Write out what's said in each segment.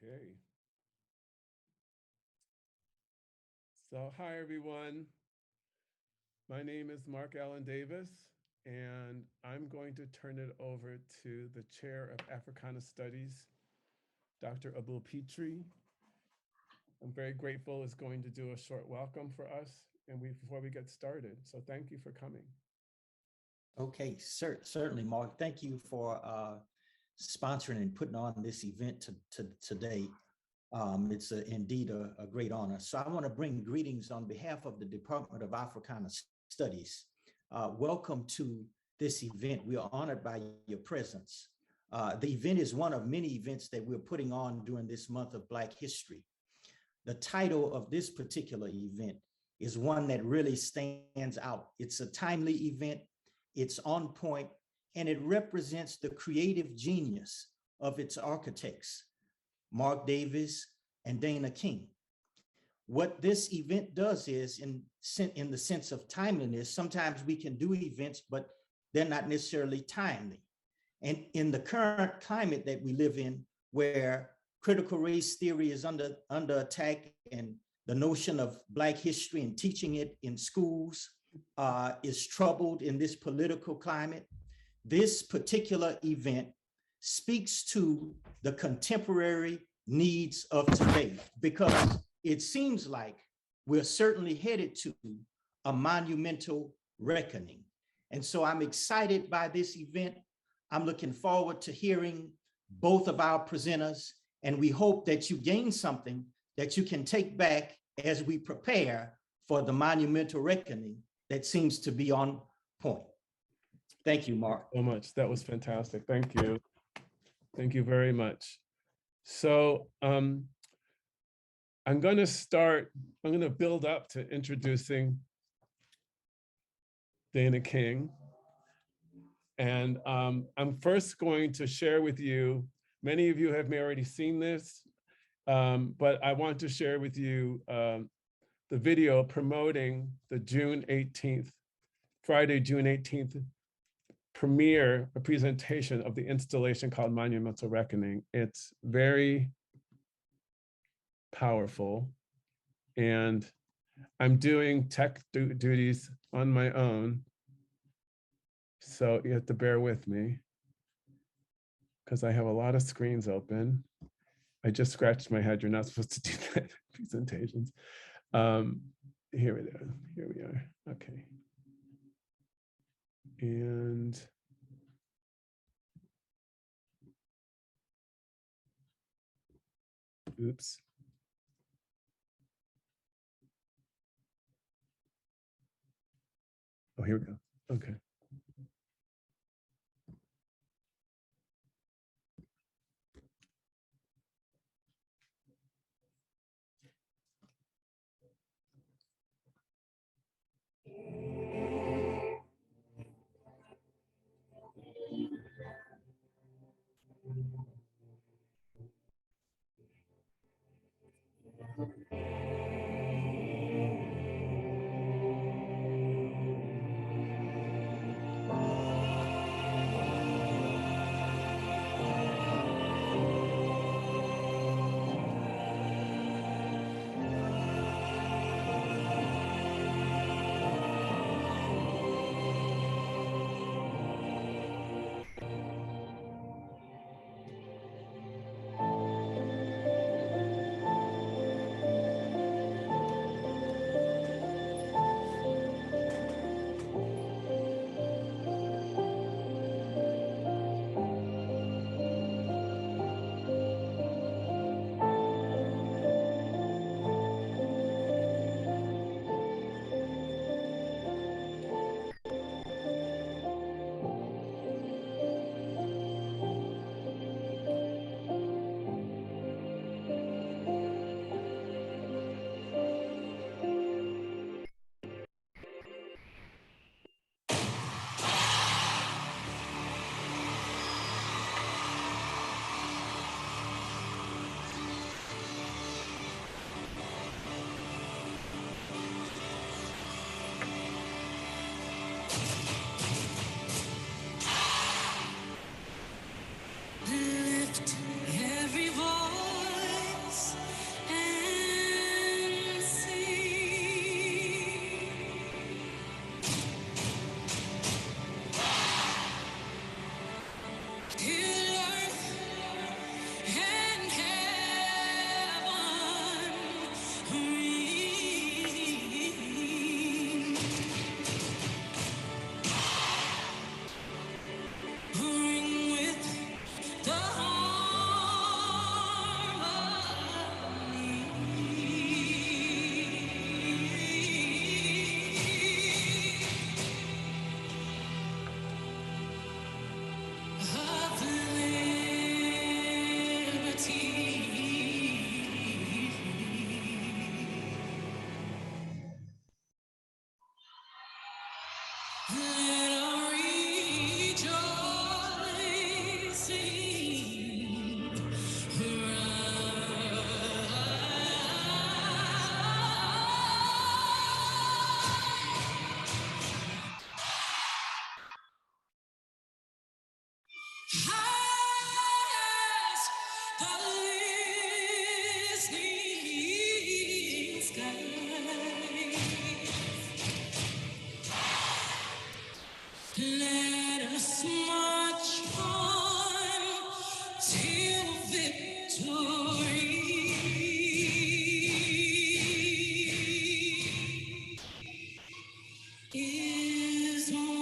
Okay. So hi, everyone. My name is Allan Davis, and I'm going to turn it over to the Chair of Africana Studies, Dr. Abul Petrie. I'm very grateful is going to do a short welcome for us and before we get started. So thank you for coming. Okay, certainly, Mark. Thank you for sponsoring and putting on this event today. It's indeed a great honor. So I want to bring greetings on behalf of the Department of Africana Studies. Welcome to this event. We are honored by your presence. The event is one of many events that we're putting on during this month of Black History. The title of this particular event is one that really stands out. It's a timely event. It's on point, and it represents the creative genius of its architects, Mark Davis and Dana King. What this event does is, in the sense of timeliness, sometimes we can do events, but they're not necessarily timely. And in the current climate that we live in, where critical race theory is under attack, and the notion of Black history and teaching it in schools is troubled in this political climate, this particular event speaks to the contemporary needs of today, because it seems like we're certainly headed to a monumental reckoning. And so I'm excited by this event. I'm looking forward to hearing both of our presenters, and we hope that you gain something that you can take back as we prepare for the monumental reckoning that seems to be on point. Thank you, Mark. So much. That was fantastic. Thank you. Thank you very much. So I'm going to build up to introducing Dana King. And I'm first going to share with you, many of you have already seen this, but I want to share with you the video promoting the Friday, June 18th premiere, a presentation of the installation called Monumental Reckoning. It's very powerful, and I'm doing tech duties on my own, so you have to bear with me because I have a lot of screens open. I just scratched my head. You're not supposed to do that in presentations. Here we are. Okay. And oops. Oh, here we go. Okay. As the listening sky, let us march on till victory is won.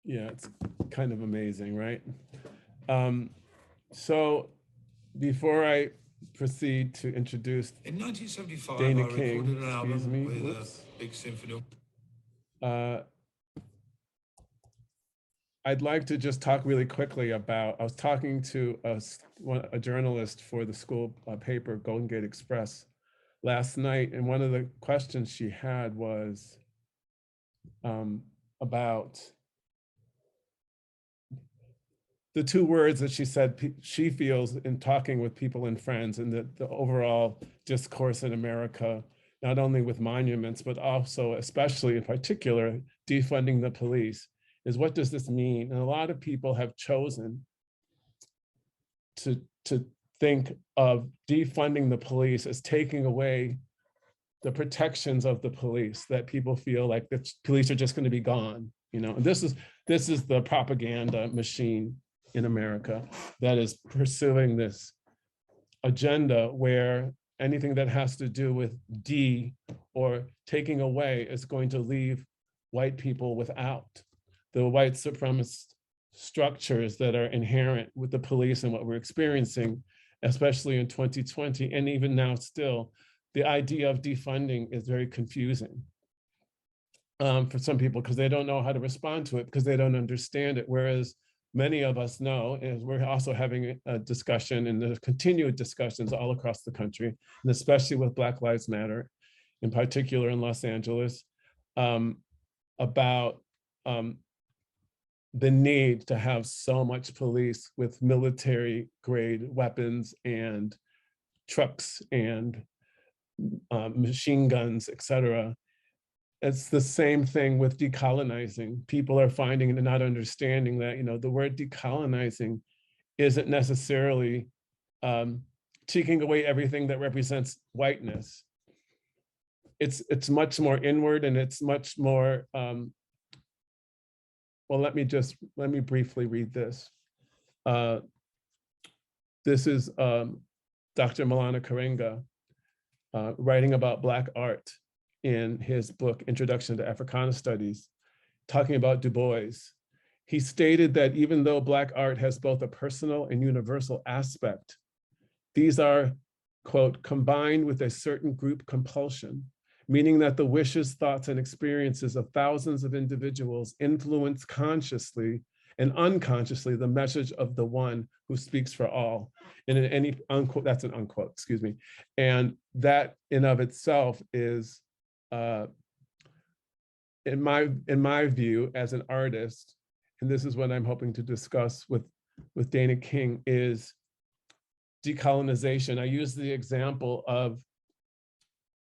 Yeah, it's kind of amazing, right? So before I proceed to introduce In 1975, Dana I King, recorded an excuse album me, with whoops. a big symphony. I'd like to just talk really quickly about, I was talking to a journalist for the school paper, Golden Gate Express, last night, and one of the questions she had was about the two words that she said she feels in talking with people and friends, and the overall discourse in America, not only with monuments, but also, especially in particular, defunding the police, is what does this mean? And a lot of people have chosen to think of defunding the police as taking away the protections of the police, that people feel like the police are just going to be gone. You know, and this is the propaganda machine in America that is pursuing this agenda where anything that has to do with or taking away is going to leave white people without the white supremacist structures that are inherent with the police and what we're experiencing, especially in 2020, and even now still. The idea of defunding is very confusing for some people because they don't know how to respond to it because they don't understand it. Whereas many of us know, and we're also having a discussion and there's continued discussions all across the country, and especially with Black Lives Matter, in particular in Los Angeles, about the need to have so much police with military grade weapons and trucks and machine guns, et cetera. It's the same thing with decolonizing. People are finding and not understanding that, you know, the word decolonizing isn't necessarily taking away everything that represents whiteness. It's much more inward, and it's much more, well, let me briefly read this. This is Dr. Malana Karenga writing about Black art in his book, Introduction to Africana Studies, talking about Du Bois. He stated that even though Black art has both a personal and universal aspect, these are, quote, combined with a certain group compulsion, meaning that the wishes, thoughts, and experiences of thousands of individuals influence consciously and unconsciously the message of the one who speaks for all. And in any unquote, that's an unquote, excuse me. And that in of itself is, in my view as an artist, and this is what I'm hoping to discuss with Dana King, is decolonization. I use the example of,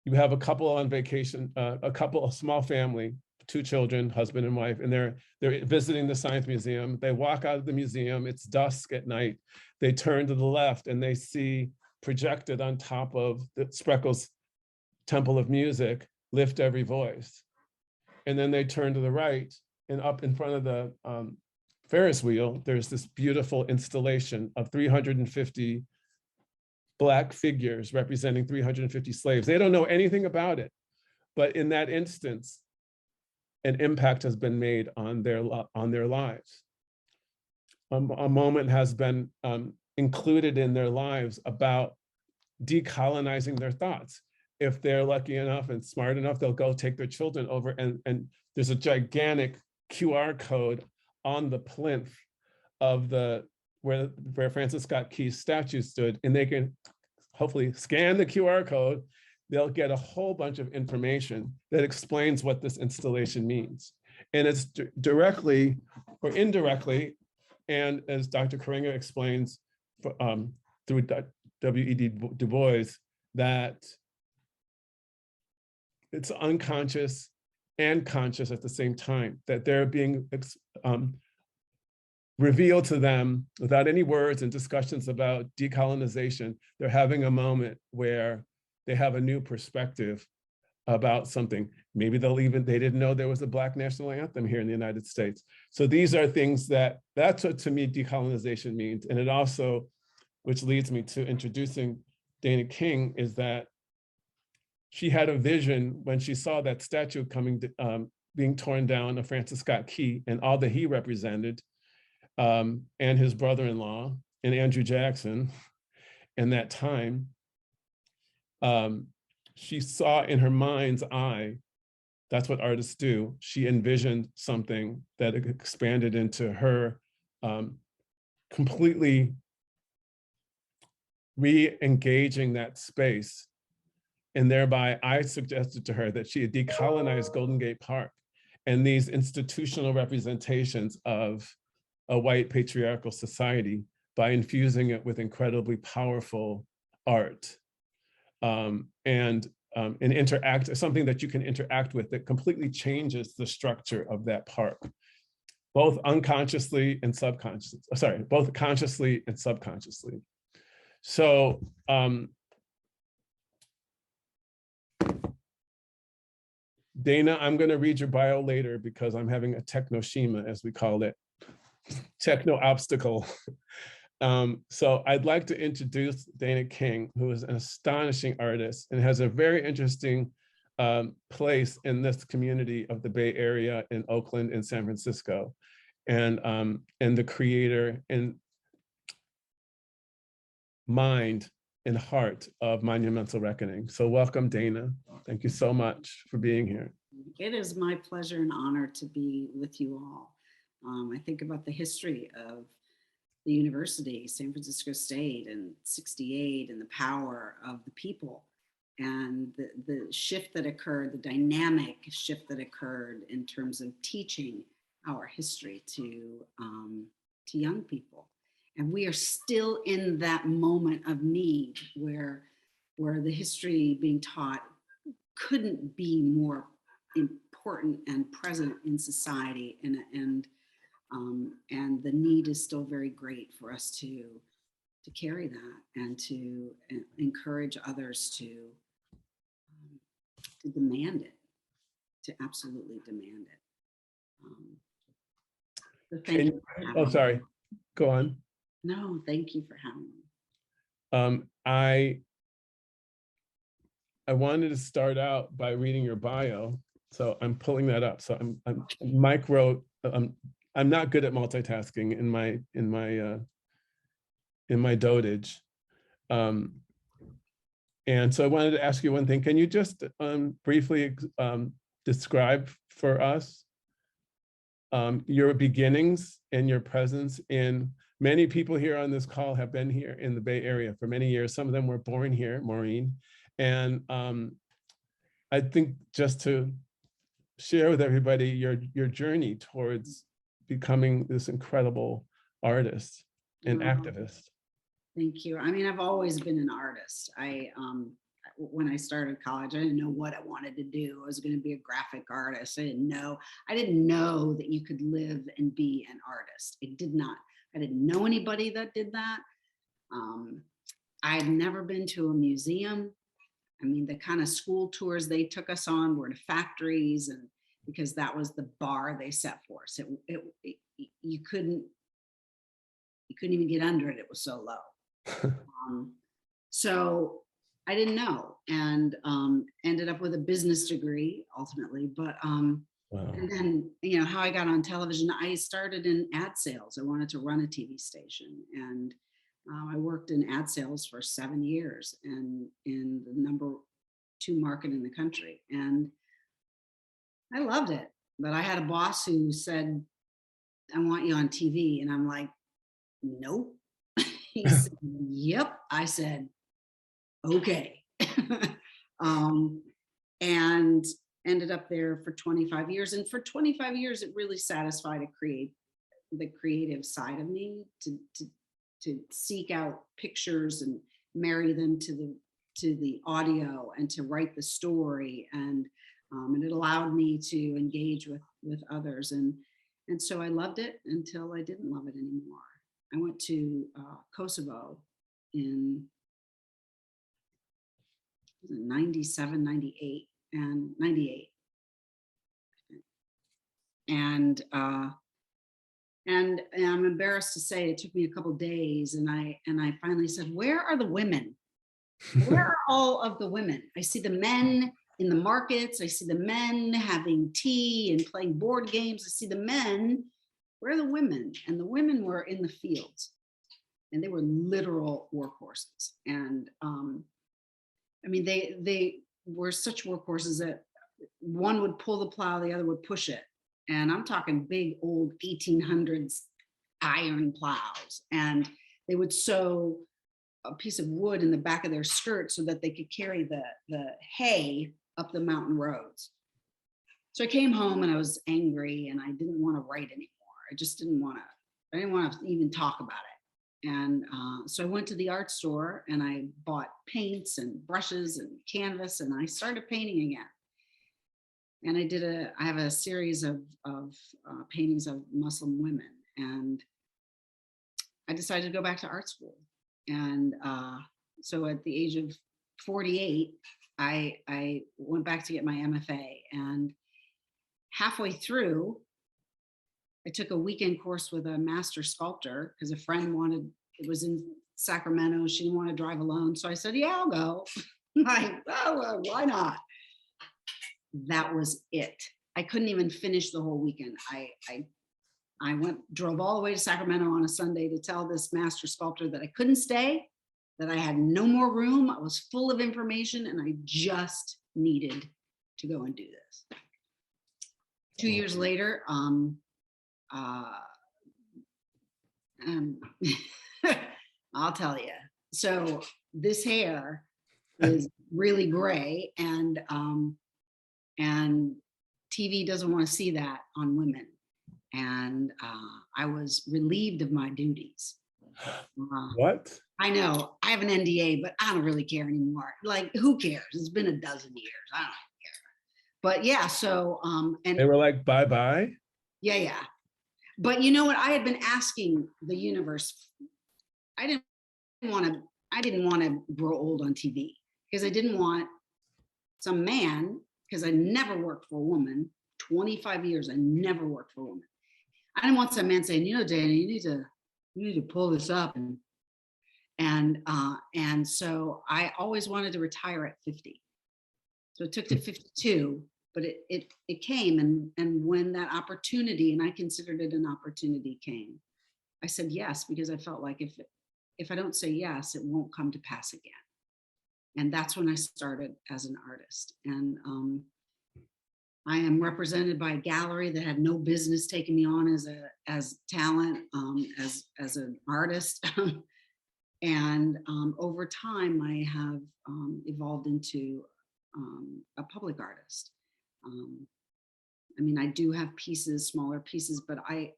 you have a couple on vacation, a small family, 2 children, husband and wife, and they're visiting the Science Museum. They walk out of the museum, it's dusk at night. They turn to the left and they see projected on top of the Spreckles Temple of Music, Lift Every Voice. And then they turn to the right, and up in front of the Ferris wheel, there's this beautiful installation of 350 Black figures representing 350 slaves. They don't know anything about it, but in that instance, an impact has been made on their lives. A moment has been included in their lives about decolonizing their thoughts. If they're lucky enough and smart enough, they'll go take their children over, and there's a gigantic QR code on the plinth of where Francis Scott Key's statue stood, and they can hopefully scan the QR code. They'll get a whole bunch of information that explains what this installation means. And it's directly or indirectly, and as Dr. Karenga explains through W.E.B. Du Bois, that it's unconscious and conscious at the same time, that they're being revealed to them without any words and discussions about decolonization. They're having a moment where they have a new perspective about something. Maybe they didn't know there was a Black national anthem here in the United States. So these are things that's what to me decolonization means. And it also, which leads me to introducing Dana King, is that she had a vision when she saw that statue being torn down of Francis Scott Key and all that he represented, and his brother-in-law and Andrew Jackson in that time. She saw in her mind's eye, that's what artists do. She envisioned something that expanded into her completely re-engaging that space. And thereby I suggested to her that she had decolonized Golden Gate Park and these institutional representations of a white patriarchal society by infusing it with incredibly powerful art. And something that you can interact with that completely changes the structure of that park, both unconsciously and subconsciously, both consciously and subconsciously. So, Dana, I'm gonna read your bio later because I'm having a technoshima, as we call it, techno obstacle. So I'd like to introduce Dana King, who is an astonishing artist and has a very interesting place in this community of the Bay Area in Oakland and San Francisco, and the creator and mind and heart of Monumental Reckoning. So welcome, Dana. Thank you so much for being here. It is my pleasure and honor to be with you all. I think about the history of the university, San Francisco State, and '68, and the power of the people, and the shift that occurred, the dynamic shift that occurred in terms of teaching our history to young people. And we are still in that moment of need where the history being taught couldn't be more important and present in society, and the need is still very great for us to carry that and to encourage others to demand it, to absolutely demand it. So thank you for having me. Sorry, go on. No, thank you for having me. I wanted to start out by reading your bio, so I'm pulling that up. So Mike wrote, I'm not good at multitasking in my dotage. And so I wanted to ask you one thing. Can you just briefly describe for us your beginnings and your presence in, many people here on this call have been here in the Bay Area for many years. Some of them were born here, Maureen. And I think just to share with everybody your journey towards becoming this incredible artist and activist. Thank you. I mean, I've always been an artist. When I started college, I didn't know what I wanted to do. I was going to be a graphic artist. I didn't know that you could live and be an artist. I didn't know anybody that did that. I had never been to a museum. I mean, the kind of school tours they took us on were to factories, and because that was the bar they set for us. You couldn't even get under it. It was so low. So I didn't know, and ended up with a business degree ultimately. But wow. And then, you know, how I got on television, I started in ad sales. I wanted to run a TV station, and I worked in ad sales for 7 years, and in the #2 market in the country. And I loved it. But I had a boss who said, I want you on TV. And I'm like, nope. He said, yep. I said, okay. And ended up there for 25 years. And for 25 years, it really satisfied the creative side of me to seek out pictures and marry them to the audio and to write the story, and it allowed me to engage with others, and so I loved it until I didn't love it anymore. I went to Kosovo in 97, 98, and 98. And I'm embarrassed to say it took me a couple days, and I finally said, where are the women? Where are all of the women? I see the men in the markets. I see the men having tea and playing board games. I see the men. Where are the women? And the women were in the fields, and they were literal workhorses. And I mean, they were such workhorses that one would pull the plow, the other would push it. And I'm talking big old 1800s iron plows. And they would sew a piece of wood in the back of their skirt so that they could carry the hay up the mountain roads. So I came home and I was angry, and I didn't want to write anymore. I just didn't want to even talk about it. And so I went to the art store and I bought paints and brushes and canvas, and I started painting again. And I have a series of paintings of Muslim women, and I decided to go back to art school. And so at the age of 48, I went back to get my MFA, and halfway through, I took a weekend course with a master sculptor because a friend it was in Sacramento. She didn't want to drive alone. So I said, yeah, I'll go. Like, oh, well, why not? That was it. I couldn't even finish the whole weekend. I drove all the way to Sacramento on a Sunday to tell this master sculptor that I couldn't stay, that I had no more room. I was full of information, and I just needed to go and do this. 2 years later, I'll tell you. So this hair is really gray, and TV doesn't want to see that on women. And I was relieved of my duties. What? I know I have an NDA, but I don't really care anymore. Like, who cares? It's been a dozen years. I don't care. But yeah, so and They were like, bye-bye? yeah. But you know what? I had been asking the universe. I didn't want to grow old on TV, because I didn't want some man, because I never worked for a woman. 25 years, I never worked for a woman. I didn't want some man saying, you know, Dana, you need to pull this up, and so I always wanted to retire at 50. So it took to 52, but it came, and when that opportunity, and I considered it an opportunity, came, I said yes, because I felt like if I don't say yes, it won't come to pass again. And that's when I started as an artist. And I am represented by a gallery that had no business taking me on as talent, as an artist. And over time, I have evolved into a public artist. I mean, I do have pieces, smaller pieces, but I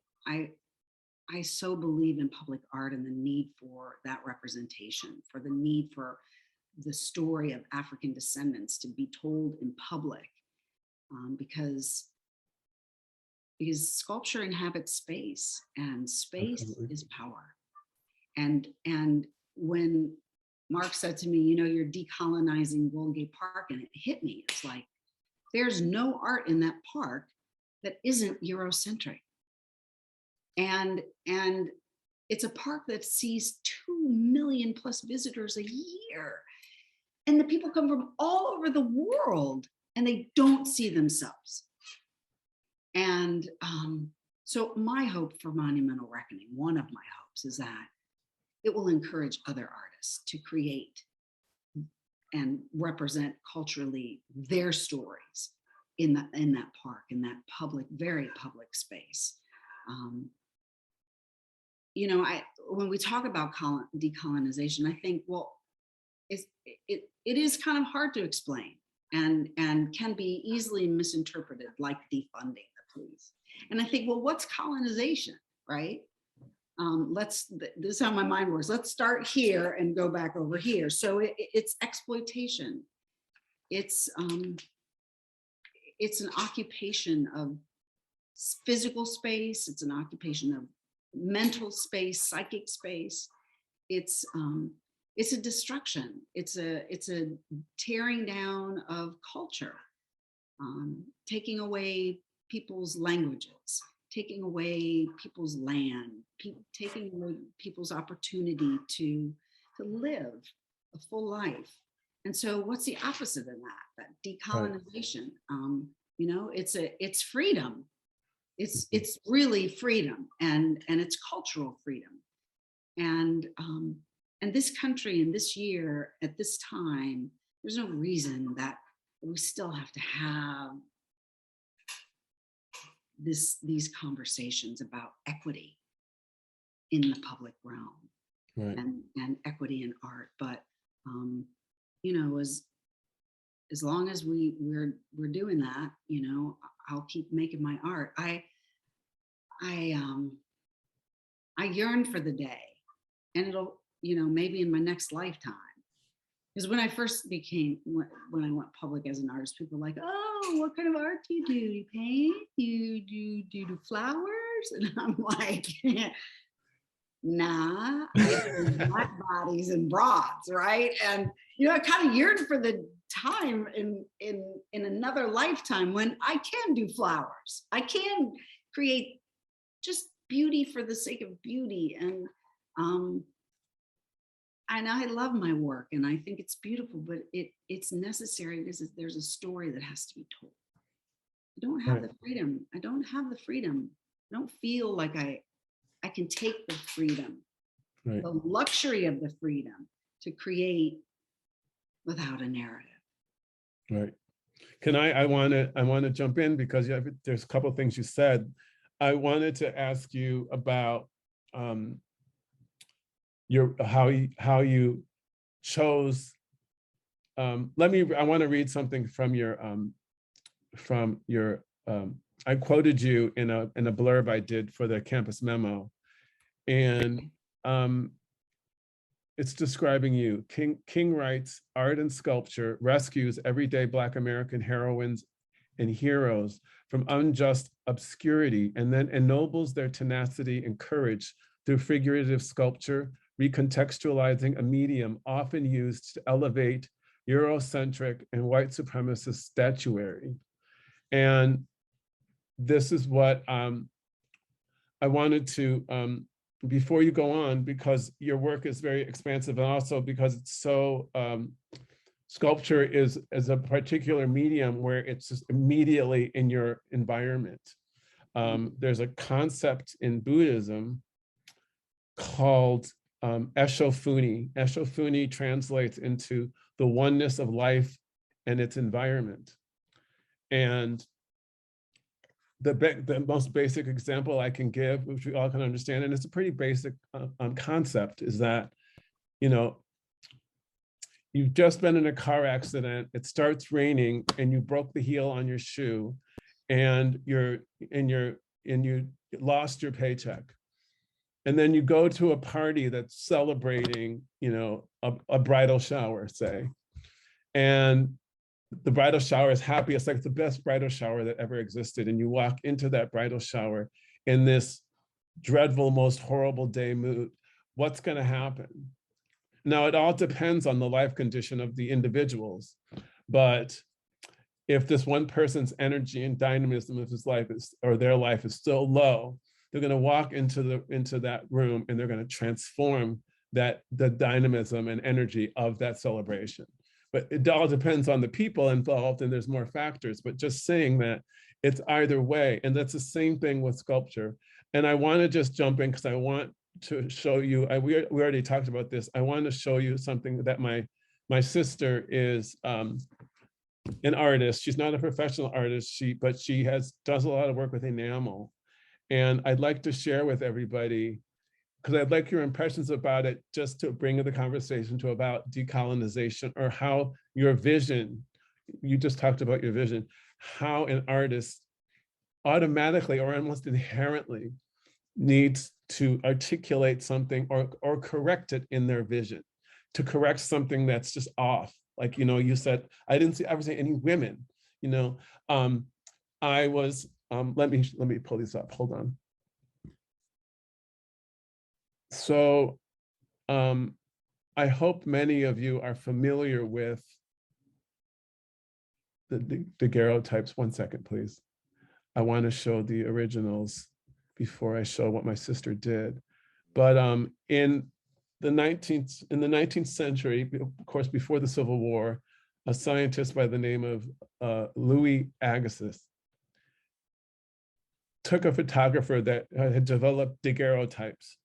so believe in public art and the need for that representation, for the need for the story of African descendants to be told in public, because sculpture inhabits space, and space Absolutely. is power. And when Mark said to me, you know, you're decolonizing Golden Gate Park, and it hit me. It's like, there's no art in that park that isn't Eurocentric. And it's a park that sees 2 million plus visitors a year. And the people come from all over the world, and they don't see themselves. And so my hope for Monumental Reckoning, one of my hopes, is that it will encourage other artists to create and represent culturally their stories in that park, in that public, very public space. You know, when we talk about decolonization, I think, well, it is kind of hard to explain, and can be easily misinterpreted, like defunding the police. And I think, well, what's colonization, right? this is how my mind works. Let's start here and go back over here. So it's exploitation. It's an occupation of physical space. It's an occupation of mental space, psychic space. It's a destruction. It's a tearing down of culture, taking away people's languages, taking away people's land, taking away people's opportunity to live a full life. And so what's the opposite of that decolonization? You know, it's freedom. It's really freedom, and it's cultural freedom. And this country in this year at this time, there's no reason that we still have to have these conversations about equity in the public realm, Right. and equity in art. But you know, as long as we're doing that, you know, I'll keep making my art. I yearn for the day, and it'll, you know, maybe in my next lifetime. Because when I first when I went public as an artist, people were like, oh, what kind of art do you do? You paint? You do flowers? And I'm like, nah, I do black bodies and broads, right? And you know, I kind of yearned for the time in another lifetime when I can do flowers. I can create just beauty for the sake of beauty. And I love my work, and I think it's beautiful, but it's necessary because there's a story that has to be told. I don't have the freedom. I don't have the freedom. I don't feel like I can take the freedom, the luxury of the freedom to create without a narrative. Right. Can I want to jump in because there's a couple of things you said. I wanted to ask you about how you chose. I want to read something from your I quoted you in a blurb I did for the campus memo, and it's describing you. King writes, art and sculpture rescues everyday Black American heroines and heroes from unjust obscurity, and then ennobles their tenacity and courage through figurative sculpture, recontextualizing a medium often used to elevate Eurocentric and white supremacist statuary. And this is what I wanted to, before you go on, because your work is very expansive, and also because it's so, sculpture is a particular medium where it's just immediately in your environment. There's a concept in Buddhism called Eshofuni. Eshofuni translates into the oneness of life and its environment. And the most basic example I can give, which we all can understand, and it's a pretty basic concept, is that, you know, you've just been in a car accident, it starts raining, and you broke the heel on your shoe, and you lost your paycheck. And then you go to a party that's celebrating, you know, a bridal shower, say, and the bridal shower is happy. It's like the best bridal shower that ever existed. And you walk into that bridal shower in this dreadful, most horrible day mood. What's going to happen? Now, it all depends on the life condition of the individuals. But if this one person's energy and dynamism of his life their life is still low, they're going to walk into that room, and they're going to transform the dynamism and energy of that celebration. But it all depends on the people involved, and there's more factors. But just saying that it's either way, and that's the same thing with sculpture. And I want to just jump in because I want to show you. We already talked about this. I want to show you something that my sister is an artist. She's not a professional artist, but she does a lot of work with enamel. And I'd like to share with everybody, because I'd like your impressions about it, just to bring the conversation to about decolonization, or how your vision, you just talked about your vision, how an artist automatically or almost inherently needs to articulate something or correct it in their vision, to correct something that's just off. Like, you know, you said, I didn't ever see any women, you know. I was, let me pull these up, hold on. So I hope many of you are familiar with the daguerreotypes. 1 second, please. I want to show the originals before I show what my sister did. But in the 19th century, of course, before the Civil War, a scientist by the name of Louis Agassiz took a photographer that had developed daguerreotypes,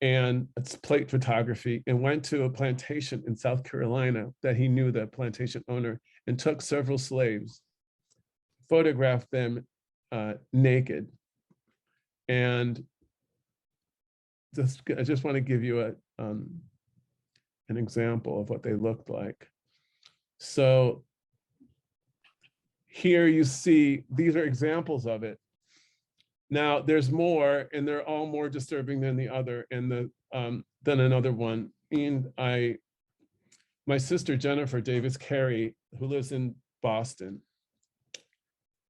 and it's plate photography, and went to a plantation in South Carolina that he knew, the plantation owner, and took several slaves, photographed them naked. And I just want to give you an example of what they looked like. So here you see, these are examples of it. Now there's more, and they're all more disturbing than the other, and than another one. And my sister Jennifer Davis Carey, who lives in Boston,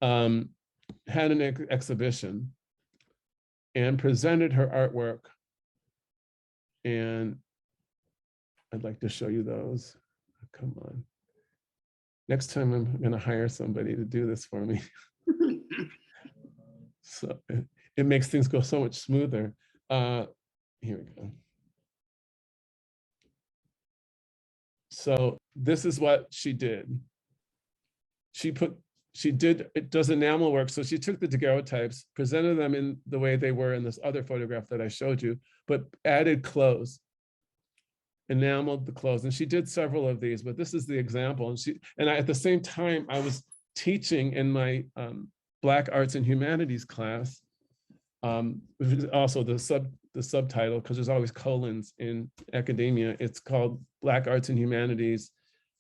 had an exhibition and presented her artwork. And I'd like to show you those. Come on. Next time I'm going to hire somebody to do this for me. So it makes things go so much smoother. Here we go. So this is what she did. It does enamel work. So she took the daguerreotypes, presented them in the way they were in this other photograph that I showed you, but added clothes, enameled the clothes. And she did several of these, but this is the example. And at the same time, I was teaching in my Black Arts and Humanities class, which is also the subtitle, because there's always colons in academia. It's called Black Arts and Humanities,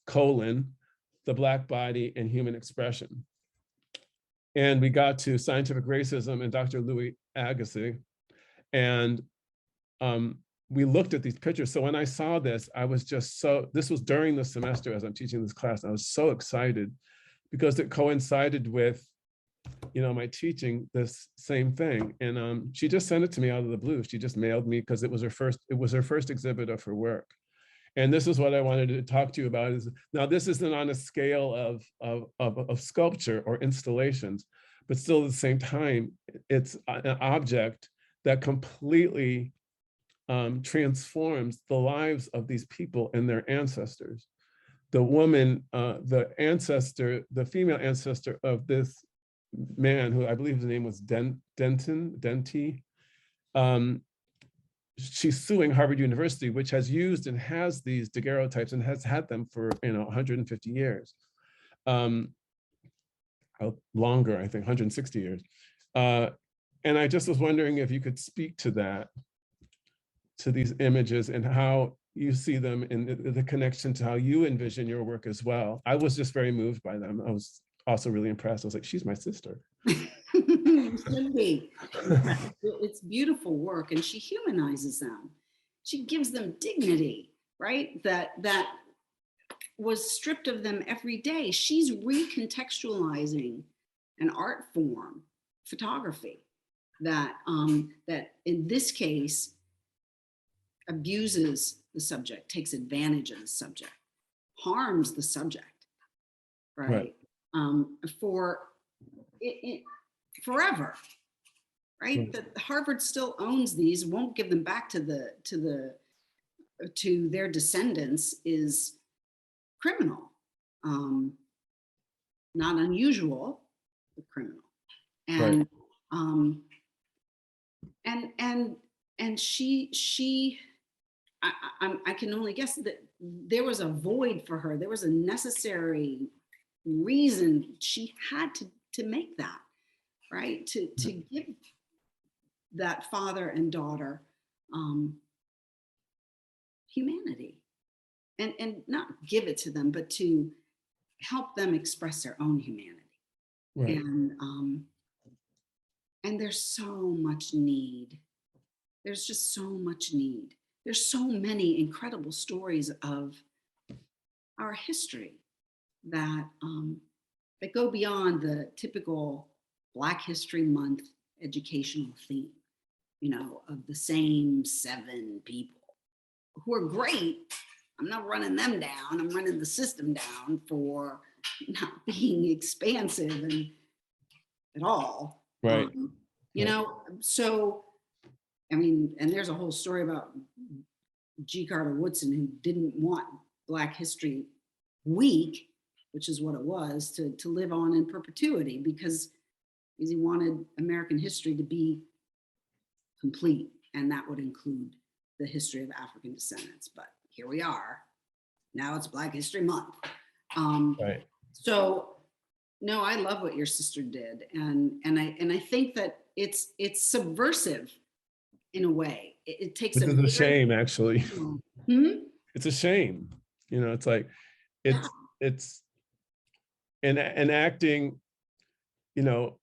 the Black Body and Human Expression. And we got to scientific racism and Dr. Louis Agassiz. And we looked at these pictures. So when I saw this, I was just this was during the semester as I'm teaching this class. I was so excited because it coincided with, you know, my teaching this same thing. And she just sent it to me out of the blue. She just mailed me, because it was her first exhibit of her work. And this is what I wanted to talk to you about. Is now, this isn't on a scale of sculpture or installations, but still at the same time, it's an object that completely transforms the lives of these people and their ancestors. The woman, the female ancestor of this man, who I believe his name was Denty, she's suing Harvard University, which has used and has these daguerreotypes and has had them for 150 years, longer, I think 160 years. And I just was wondering if you could speak to that, to these images and how you see them in the connection to how you envision your work as well. I was just very moved by them. I was also really impressed. I was like, she's my sister. You should be. It's beautiful work, and she humanizes them. She gives them dignity, right? That was stripped of them every day. She's recontextualizing an art form, photography, that in this case abuses the subject, takes advantage of the subject, harms the subject, right? Forever, right? That Harvard still owns these, won't give them back to their descendants is criminal. Not unusual, but criminal. And right. And she I can only guess that there was a void for her. There was a necessary reason she had to make that, right? To give that father and daughter humanity, and not give it to them, but to help them express their own humanity. Right. And there's so much need. There's just so much need. There's so many incredible stories of our history that that go beyond the typical Black History Month educational theme, you know, of the same 7 people who are great. I'm not running them down. I'm running the system down for not being expansive and at all. Right. You Right. know, so I mean, and there's a whole story about G. Carter Woodson, who didn't want Black History Week, which is what it was, to live on in perpetuity because he wanted American history to be complete, and that would include the history of African descendants. But here we are. Now it's Black History Month. Right. So no, I love what your sister did, and I think that it's subversive in a way. It takes Which is a shame, actually. It's a shame. You know, it's like it's enacting, you know,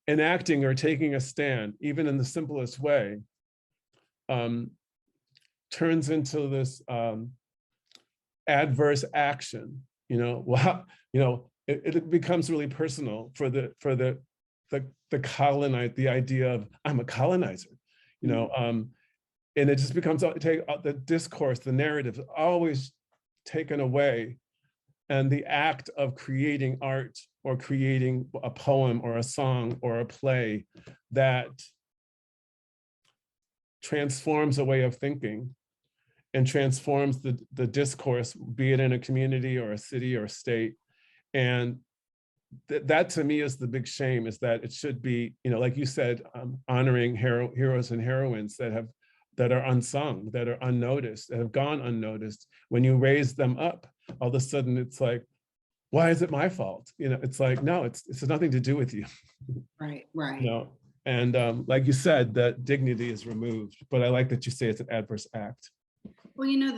enacting or taking a stand, even in the simplest way, turns into this adverse action. You know, well, you know, it becomes really personal for the colonized, the idea of I'm a colonizer. You know, and it just becomes the discourse, the narrative, always taken away, and the act of creating art or creating a poem or a song or a play that transforms a way of thinking and transforms the discourse, be it in a community or a city or a state. And that to me is the big shame, is that it should be, you know, like you said, honoring heroes and heroines that are unsung, that are unnoticed, that have gone unnoticed. When you raise them up, all of a sudden it's like, why is it my fault? You know, it's like, no, it's nothing to do with you. Right. You know, and like you said, that dignity is removed, but I like that you say it's an adverse act. Well, you know,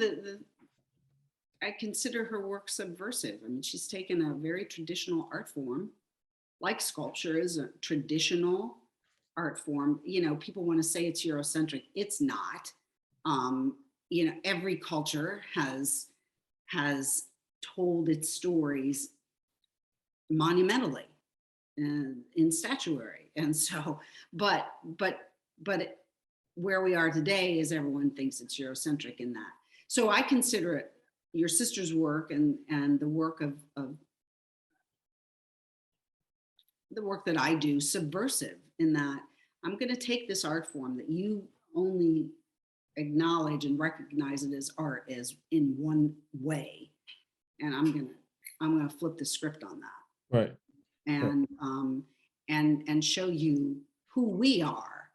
I consider her work subversive. I mean, she's taken a very traditional art form, like sculpture is a traditional art form. You know, people want to say it's Eurocentric. It's not. You know, every culture has told its stories monumentally in statuary, and so, but where we are today is everyone thinks it's Eurocentric in that. So I consider it, your sister's work and the work of the work that I do, subversive in that I'm going to take this art form that you only acknowledge and recognize it as art as in one way, and I'm gonna flip the script on that. Right. And and show you who we are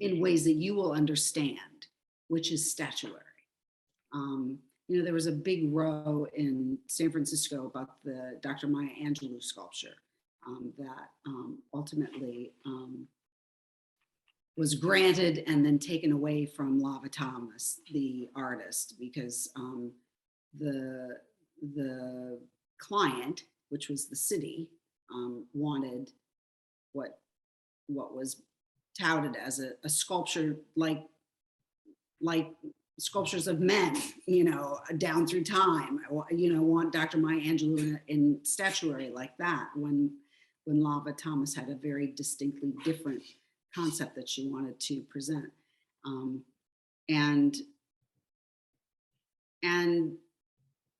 in ways that you will understand, which is statuary. You know, there was a big row in San Francisco about the Dr. Maya Angelou sculpture that ultimately was granted and then taken away from Lava Thomas, the artist, because the client, which was the city, wanted what was touted as a sculpture like sculptures of men, you know, down through time. You know, want Dr. Maya Angelou in statuary like that, when Lava Thomas had a very distinctly different concept that she wanted to present.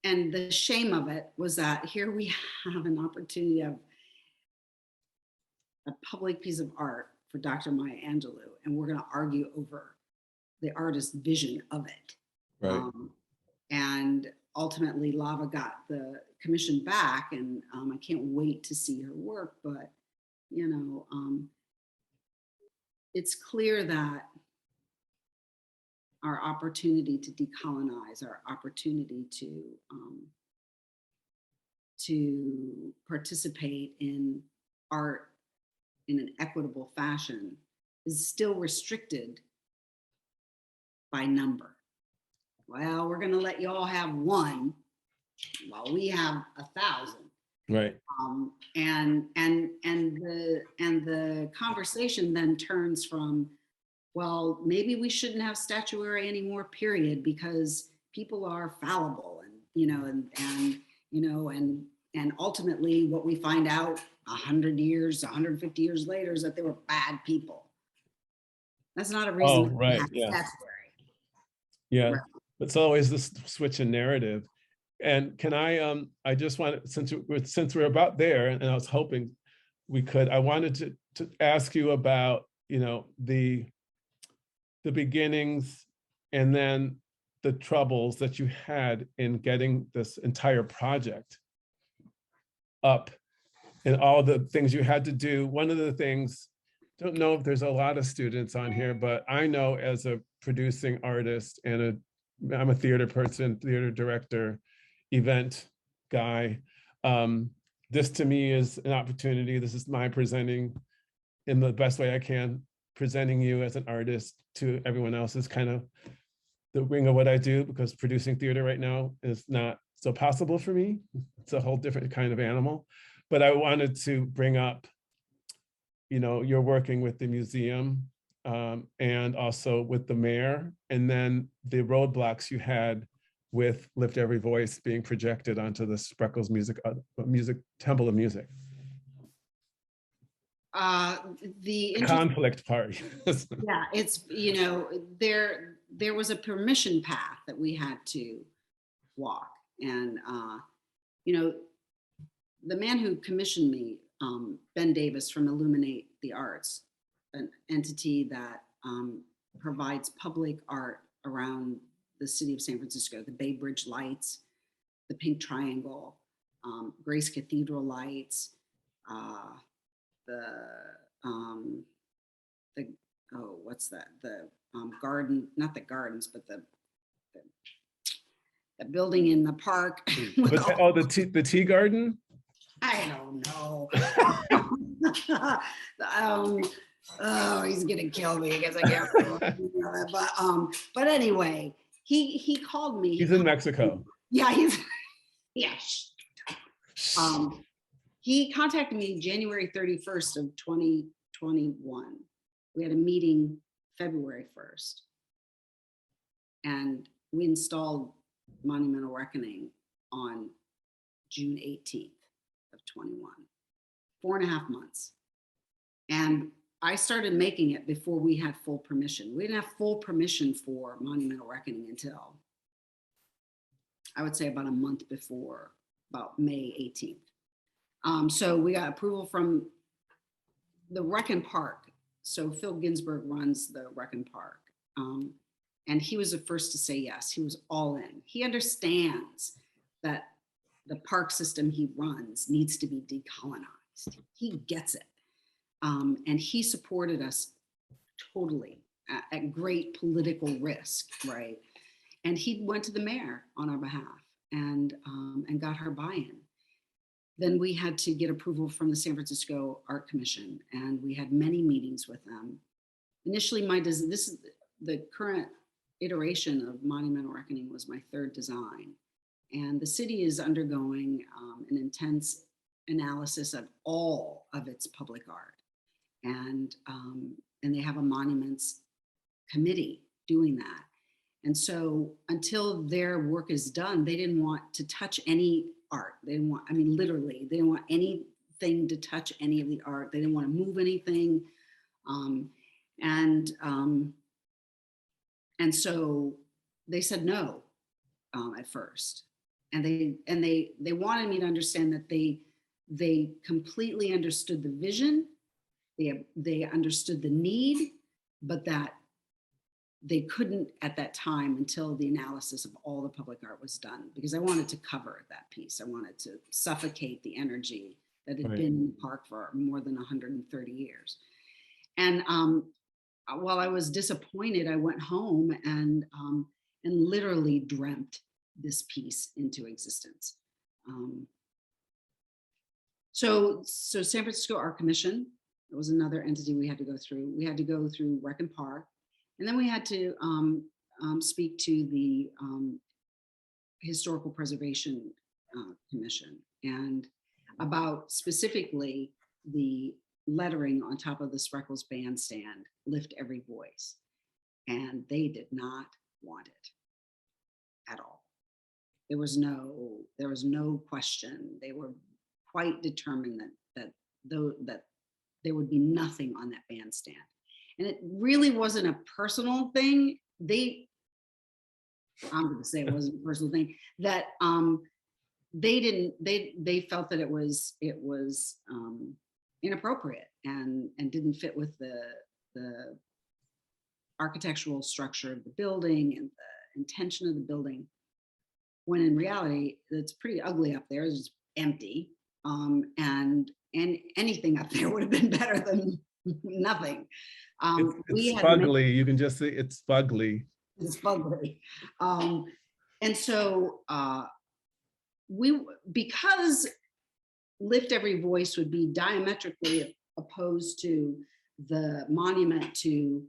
And the shame of it was that here we have an opportunity of a public piece of art for Dr. Maya Angelou, and we're going to argue over the artist's vision of it. Right. And ultimately, Lava got the commission back, and I can't wait to see her work. But you know, it's clear that our opportunity to decolonize, our opportunity to participate in art in an equitable fashion is still restricted by number. Well, we're going to let you all have one while we have 1,000. Right. And the conversation then turns from, well, maybe we shouldn't have statuary anymore, period, because people are fallible, and and ultimately what we find out 100 years, 150 years later is that they were bad people. That's not a reason Oh, to right. have Yeah. statuary. Yeah. Right. It's always this switch in narrative. And can I just wanted, since we're about there, and I was hoping I wanted to ask you about, the beginnings and then the troubles that you had in getting this entire project up and all the things you had to do. One of the things, don't know if there's a lot of students on here, but I know as a producing artist and I'm a theater person, theater director, event guy. This to me is an opportunity. This is my presenting in the best way I can, presenting you as an artist to everyone else is kind of the wing of what I do, because producing theater right now is not so possible for me. It's a whole different kind of animal. But I wanted to bring up, you're working with the museum and also with the mayor, and then the roadblocks you had with Lift Every Voice being projected onto the Spreckles Music Temple of Music. The conflict part. Yeah, it's, there was a permission path that we had to walk. And, the man who commissioned me, Ben Davis from Illuminate the Arts, an entity that provides public art around the city of San Francisco, the Bay Bridge lights, the Pink Triangle, Grace Cathedral lights, what's that? The garden, not the gardens, but the building in the park. The tea garden? I don't know. Oh, he's gonna kill me because I can't remember that. But anyway, he called me. He's in Mexico. Yeah, he contacted me January 31st of 2021. We had a meeting February 1st. And we installed Monumental Reckoning on June 18th of 21, 4.5 months. And I started making it before we had full permission. We didn't have full permission for Monumental Reckoning until, I would say, about a month before, about May 18th. So we got approval from the Rec and Park. So Phil Ginsburg runs the Rec and Park. And he was the first to say yes. He was all in. He understands that the park system he runs needs to be decolonized. He gets it. And he supported us totally at great political risk, right? And he went to the mayor on our behalf and got her buy-in. Then we had to get approval from the San Francisco Art Commission, and we had many meetings with them. Initially, this is the current iteration of Monumental Reckoning was my third design. And the city is undergoing an intense analysis of all of its public art. And they have a monuments committee doing that. And so until their work is done, they didn't want to touch any art. They didn't want, literally, they didn't want anything to touch any of the art. They didn't want to move anything. And so they said no at first. And they wanted me to understand that they completely understood the vision. They understood the need, but that they couldn't at that time until the analysis of all the public art was done, because I wanted to cover that piece. I wanted to suffocate the energy that had been in the park for more than 130 years. And while I was disappointed, I went home and literally dreamt this piece into existence. So San Francisco Art Commission, it was another entity we had to go through. We had to go through Rec and Park, and then we had to speak to the Historical Preservation Commission. And about specifically the lettering on top of the Spreckles bandstand, "Lift Every Voice." And they did not want it at all. There was no question. They were quite determined that there would be nothing on that bandstand. And it really wasn't a personal thing. I'm going to say it wasn't a personal thing, that they felt that it was inappropriate and didn't fit with the architectural structure of the building and the intention of the building, when in reality it's pretty ugly up there. It's just empty, and anything up there would have been better than nothing. It's fugly. You can just say it's fugly. It's fugly. And so because Lift Every Voice would be diametrically opposed to the monument to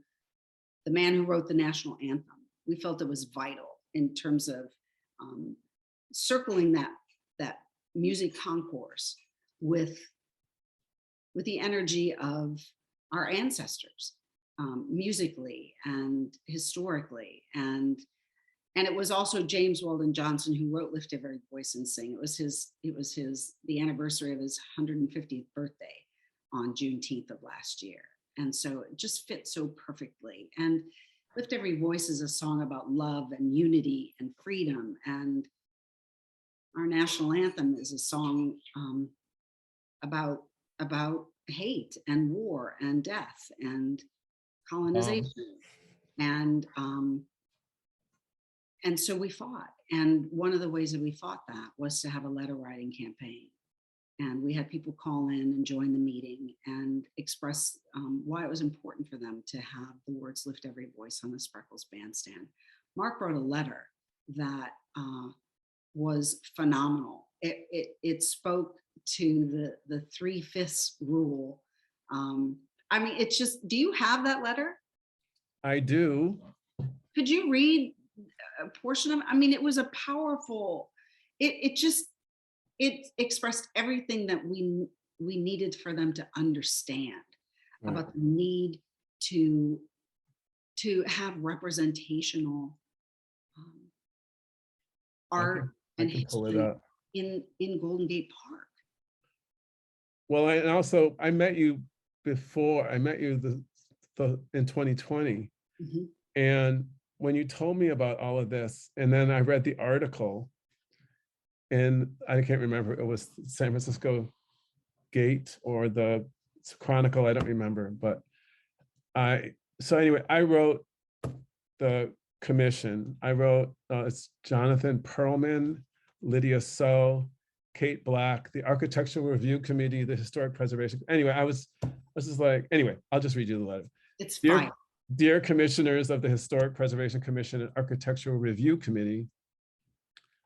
the man who wrote the national anthem, we felt it was vital in terms of circling that music concourse with the energy of our ancestors, musically and historically. And it was also James Weldon Johnson who wrote Lift Every Voice and Sing. It was the anniversary of his 150th birthday on Juneteenth of last year. And so it just fit so perfectly. And Lift Every Voice is a song about love and unity and freedom. And our national anthem is a song about hate and war and death and colonization. And so we fought. And one of the ways that we fought that was to have a letter writing campaign. And we had people call in and join the meeting and express why it was important for them to have the words "Lift Every Voice" on the Spreckles bandstand. Mark wrote a letter that was phenomenal. It spoke to the 3/5 rule. I mean, it's just, do you have that letter? I do. Could you read a portion of it? I mean, it was a powerful, it expressed everything that we needed for them to understand about the need to have representational art and history in Golden Gate Park. Well, I met you before. I met you in 2020. Mm-hmm. And when you told me about all of this, and then I read the article, and I can't remember, it was San Francisco Gate or the Chronicle, I don't remember, but so anyway, I wrote the commission. I wrote, it's Jonathan Perlman, Lydia So, Kate Black, the Architectural Review Committee, the Historic Preservation. Anyway, I was just like, anyway, I'll just read you the letter. It's fine. Dear Commissioners of the Historic Preservation Commission and Architectural Review Committee,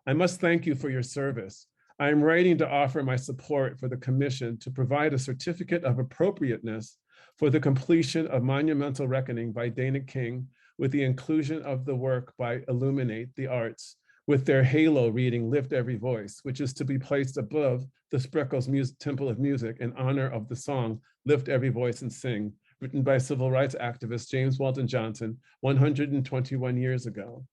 I must thank you for your service. I am writing to offer my support for the commission to provide a certificate of appropriateness for the completion of Monumental Reckoning by Dana King, with the inclusion of the work by Illuminate the Arts, with their halo reading "Lift Every Voice," which is to be placed above the Spreckles Temple of Music in honor of the song "Lift Every Voice and Sing," written by civil rights activist James Weldon Johnson 121 years ago.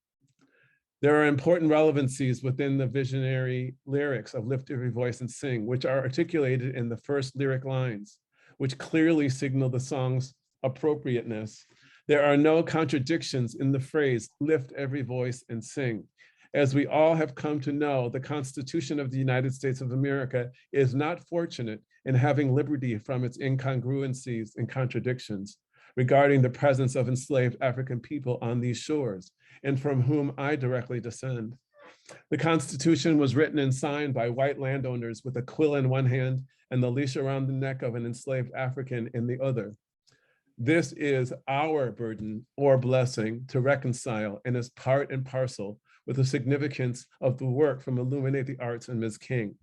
There are important relevancies within the visionary lyrics of "Lift Every Voice and Sing," which are articulated in the first lyric lines, which clearly signal the song's appropriateness. There are no contradictions in the phrase "lift every voice and sing." As we all have come to know, the Constitution of the United States of America is not fortunate in having liberty from its incongruencies and contradictions regarding the presence of enslaved African people on these shores, and from whom I directly descend. The Constitution was written and signed by white landowners with a quill in one hand and the leash around the neck of an enslaved African in the other. This is our burden or blessing to reconcile, and is part and parcel with the significance of the work from Illuminate the Arts and Ms. King.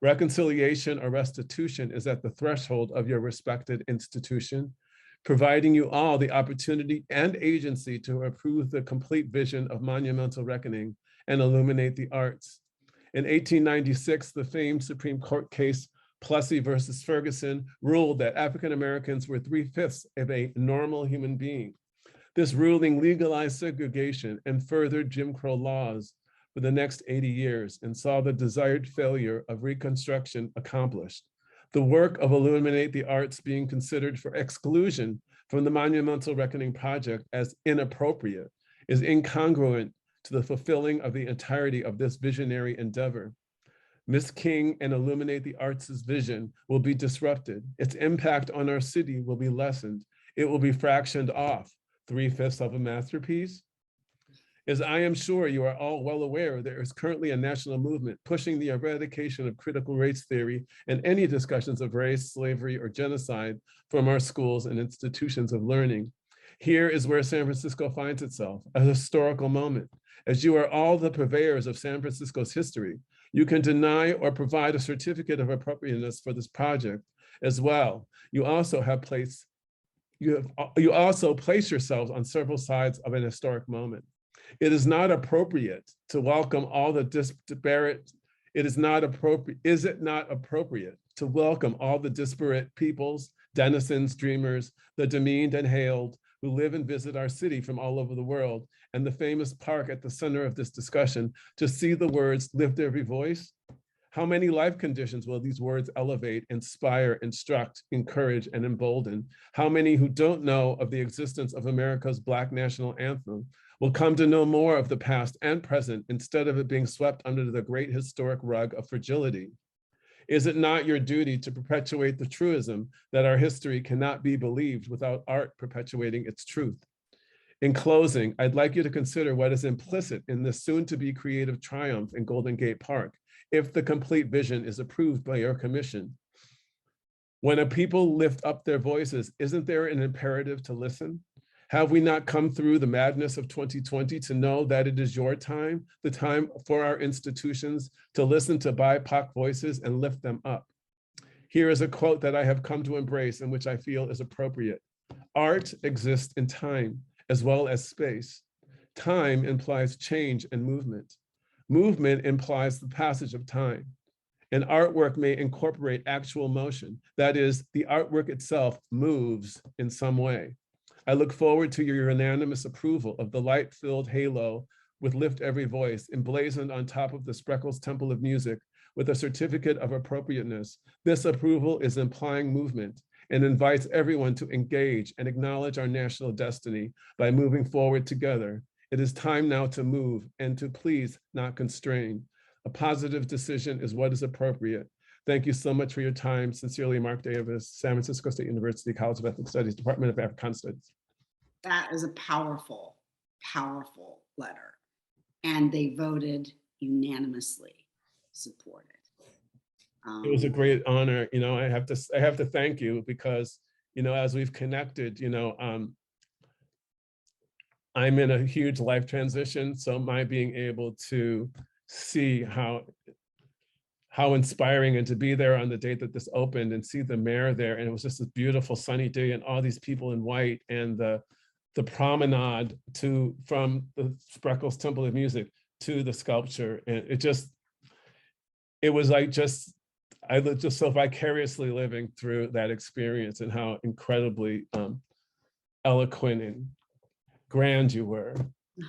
Reconciliation or restitution is at the threshold of your respected institution, providing you all the opportunity and agency to approve the complete vision of Monumental Reckoning and Illuminate the Arts. In 1896, the famed Supreme Court case Plessy versus Ferguson ruled that African Americans were 3/5 of a normal human being. This ruling legalized segregation and furthered Jim Crow laws for the next 80 years and saw the desired failure of Reconstruction accomplished. The work of Illuminate the Arts being considered for exclusion from the Monumental Reckoning Project as inappropriate is incongruent to the fulfilling of the entirety of this visionary endeavor. Miss King and Illuminate the Arts' vision will be disrupted. Its impact on our city will be lessened. It will be fractioned off. 3/5 of a masterpiece? As I am sure you are all well aware, there is currently a national movement pushing the eradication of critical race theory and any discussions of race, slavery, or genocide from our schools and institutions of learning. Here is where San Francisco finds itself, a historical moment. As you are all the purveyors of San Francisco's history, you can deny or provide a certificate of appropriateness for this project as well. You also place yourselves on several sides of an historic moment. It is not appropriate to welcome all the disparate, is it not appropriate to welcome all the disparate peoples, denizens, dreamers, the demeaned and hailed, who live and visit our city from all over the world, and the famous park at the center of this discussion, to see the words lift every voice? How many life conditions will these words elevate, inspire, instruct, encourage, and embolden? How many who don't know of the existence of America's Black national anthem will come to know more of the past and present instead of it being swept under the great historic rug of fragility? Is it not your duty to perpetuate the truism that our history cannot be believed without art perpetuating its truth? In closing, I'd like you to consider what is implicit in this soon-to-be creative triumph in Golden Gate Park, if the complete vision is approved by your commission. When a people lift up their voices, isn't there an imperative to listen? Have we not come through the madness of 2020 to know that it is your time, the time for our institutions to listen to BIPOC voices and lift them up? Here is a quote that I have come to embrace and which I feel is appropriate. Art exists in time as well as space. Time implies change and movement. Movement implies the passage of time. An artwork may incorporate actual motion. That is, the artwork itself moves in some way. I look forward to your unanimous approval of the light-filled halo with Lift Every Voice emblazoned on top of the Spreckles Temple of Music with a certificate of appropriateness. This approval is implying movement and invites everyone to engage and acknowledge our national destiny by moving forward together. It is time now to move and to please not constrain. A positive decision is what is appropriate. Thank you so much for your time. Sincerely, Mark Davis, San Francisco State University College of Ethnic Studies, Department of Africana Studies. That is a powerful, powerful letter. And they voted unanimously to support it. It was a great honor. You know, I have to thank you because, you know, as we've connected, you know, I'm in a huge life transition. So my being able to see how inspiring and to be there on the day that this opened and see the mayor there. And it was just a beautiful sunny day and all these people in white and the promenade from the Spreckles Temple of Music to the sculpture. And it was like I was just so vicariously living through that experience and how incredibly eloquent and grand you were.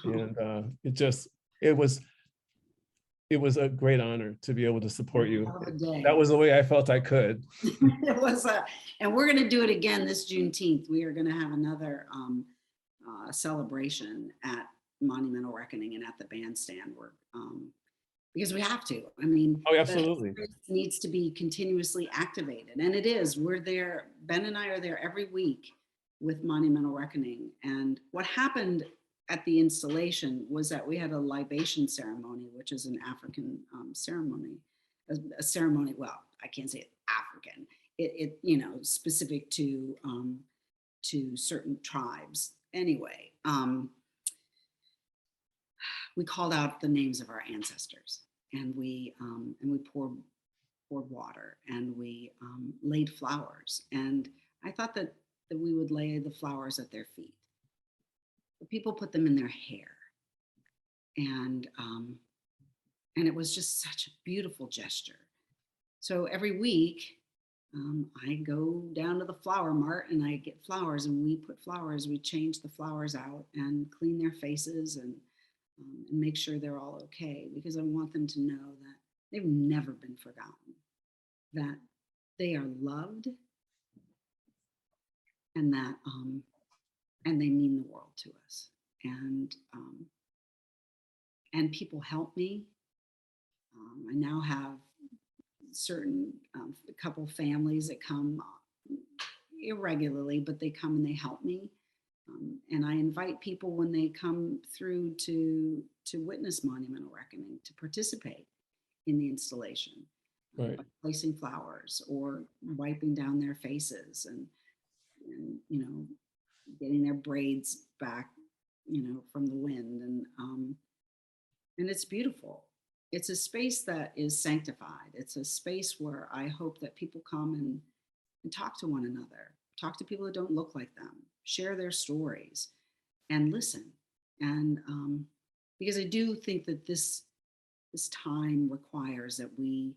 And it was a great honor to be able to support you. That was the way I felt I could. It was and we're going to do it again this Juneteenth. We are going to have another celebration at Monumental Reckoning and at the bandstand. Because we have to. I mean, oh, absolutely. It needs to be continuously activated, and it is. We're there. Ben and I are there every week with Monumental Reckoning. And what happened at the installation was that we had a libation ceremony, which is an African ceremony. A ceremony. Well, I can't say it's African. It you know, specific to certain tribes. Anyway, we called out the names of our ancestors, and we poured water, and we laid flowers. And I thought that we would lay the flowers at their feet. But people put them in their hair, and And it was just such a beautiful gesture. So every week, I go down to the flower mart and I get flowers, and we put flowers, we change the flowers out and clean their faces, and make sure they're all okay, because I want them to know that they've never been forgotten, that they are loved, and that and they mean the world to us. And people help me. I now have certain a couple families that come irregularly, but they come and they help me. And I invite people when they come through to witness Monumental Reckoning to participate in the installation, Right. by placing flowers or wiping down their faces, and you know, getting their braids back, you know, from the wind, and it's beautiful. It's a space that is sanctified. It's a space where I hope that people come and talk to one another, talk to people that don't look like them, share their stories, and listen. And because I do think that this time requires that we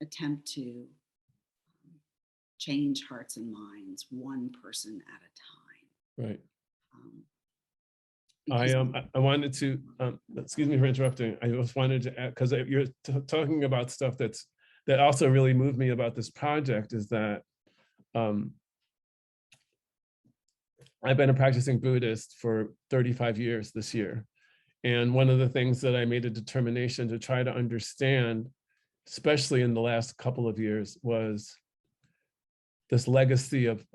attempt to change hearts and minds one person at a time. Right. Because I wanted to, excuse me for interrupting. I just wanted to add, because you're talking about stuff that also really moved me about this project, is that I've been a practicing Buddhist for 35 years this year. And one of the things that I made a determination to try to understand, especially in the last couple of years, was this legacy of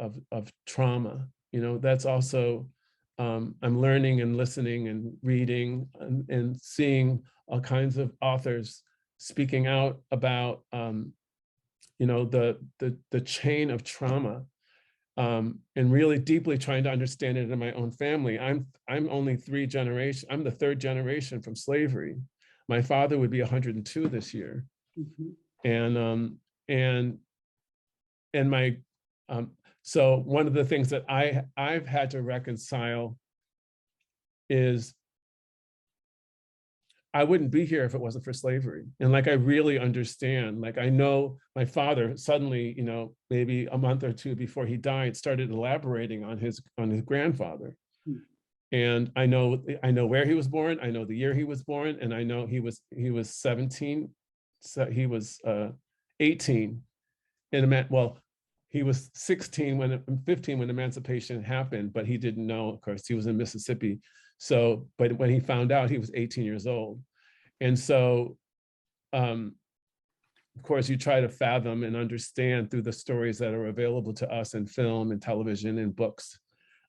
trauma. You know, that's also, I'm learning and listening and reading and seeing all kinds of authors speaking out about, you know, the chain of trauma, and really deeply trying to understand it in my own family. I'm only I'm the third generation from slavery. My father would be 102 this year. Mhm. And my, so one of the things that I've had to reconcile is I wouldn't be here if it wasn't for slavery. And like, I really understand, like, I know my father suddenly, you know, maybe a month or two before he died, started elaborating on his grandfather. Hmm. And I know where he was born. I know the year he was born. And I know he was 17. So he was 18 well, he was 15 when emancipation happened, but he didn't know, of course, he was in Mississippi. So, but when he found out, he was 18 years old. And so, of course, you try to fathom and understand through the stories that are available to us in film and television and books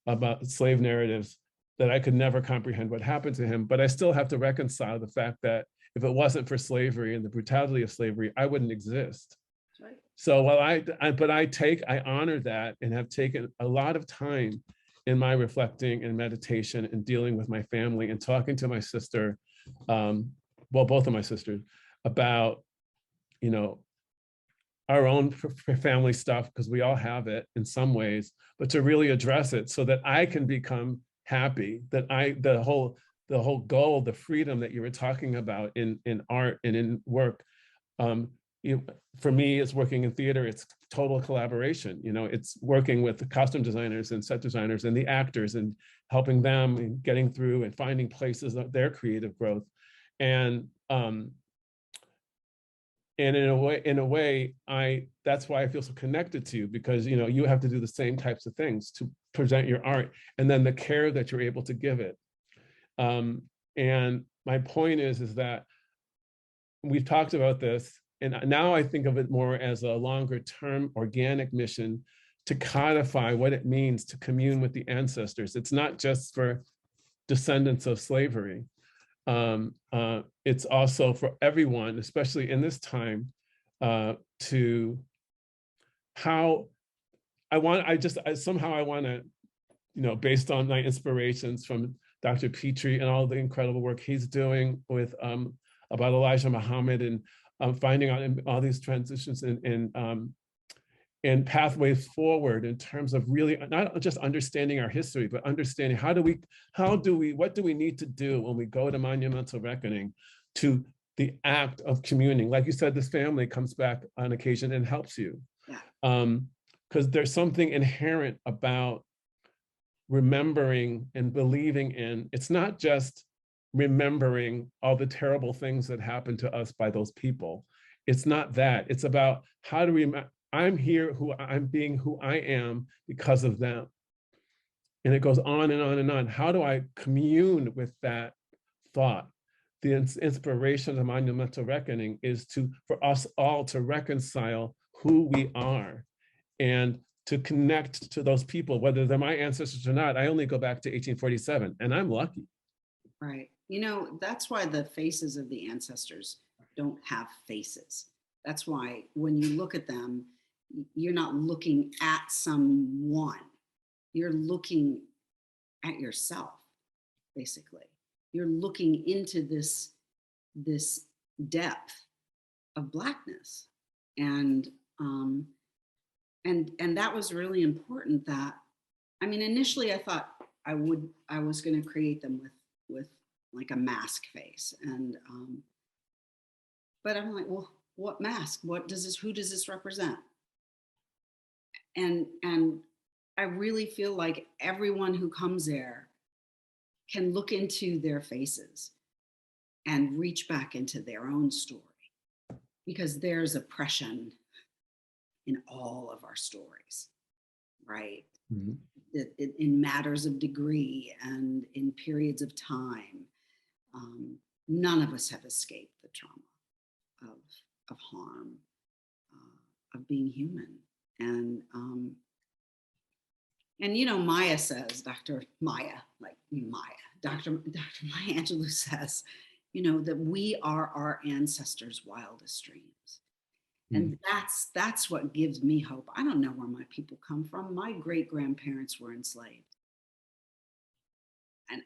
about slave narratives, that I could never comprehend what happened to him. But I still have to reconcile the fact that if it wasn't for slavery and the brutality of slavery, I wouldn't exist. That's right. So while I honor that, and have taken a lot of time in my reflecting and meditation and dealing with my family and talking to my sister, well, both of my sisters, about, you know, our own family stuff, because we all have it in some ways, but to really address it so that I can become happy, that the whole goal, the freedom that you were talking about in art and in work, for me, it's working in theater, it's total collaboration. You know, it's working with the costume designers and set designers and the actors and helping them and getting through and finding places of their creative growth. And in a way, that's why I feel so connected to you, because, you know, you have to do the same types of things to present your art, and then the care that you're able to give it. And my point is that we've talked about this, and now I think of it more as a longer term organic mission to codify what it means to commune with the ancestors. It's not just for descendants of slavery. It's also for everyone, especially in this time, to how I want to, you know, based on my inspirations from Dr. Petrie and all the incredible work he's doing with about Elijah Muhammad, and finding out all these transitions in and pathways forward in terms of really not just understanding our history, but understanding what do we need to do when we go to monumental reckoning to the act of communing. Like you said, this family comes back on occasion and helps you. Yeah. Because there's something inherent about remembering and believing in. It's not just remembering all the terrible things that happened to us by those people. It's not that. It's about how do we, I'm here, I'm being who I am because of them. And it goes on and on and on. How do I commune with that thought? The inspiration of monumental reckoning is for us all to reconcile who we are and to connect to those people, whether they're my ancestors or not. I only go back to 1847, and I'm lucky. Right. You know, that's why the faces of the ancestors don't have faces. That's why when you look at them, you're not looking at someone. You're looking at yourself, basically. You're looking into this depth of Blackness. And that was really important. That, I mean, initially I thought I was going to create them with like a mask face. And, but I'm like, well, what mask? Who does this represent? And I really feel like everyone who comes there can look into their faces and reach back into their own story, because there's oppression in all of our stories, right? Mm-hmm. In matters of degree and in periods of time. None of us have escaped the trauma of harm, of being human. And you know, Maya says, Dr. Maya Angelou says, you know, that we are our ancestors' wildest dreams. And that's what gives me hope. I don't know where my people come from. My great-grandparents were enslaved. And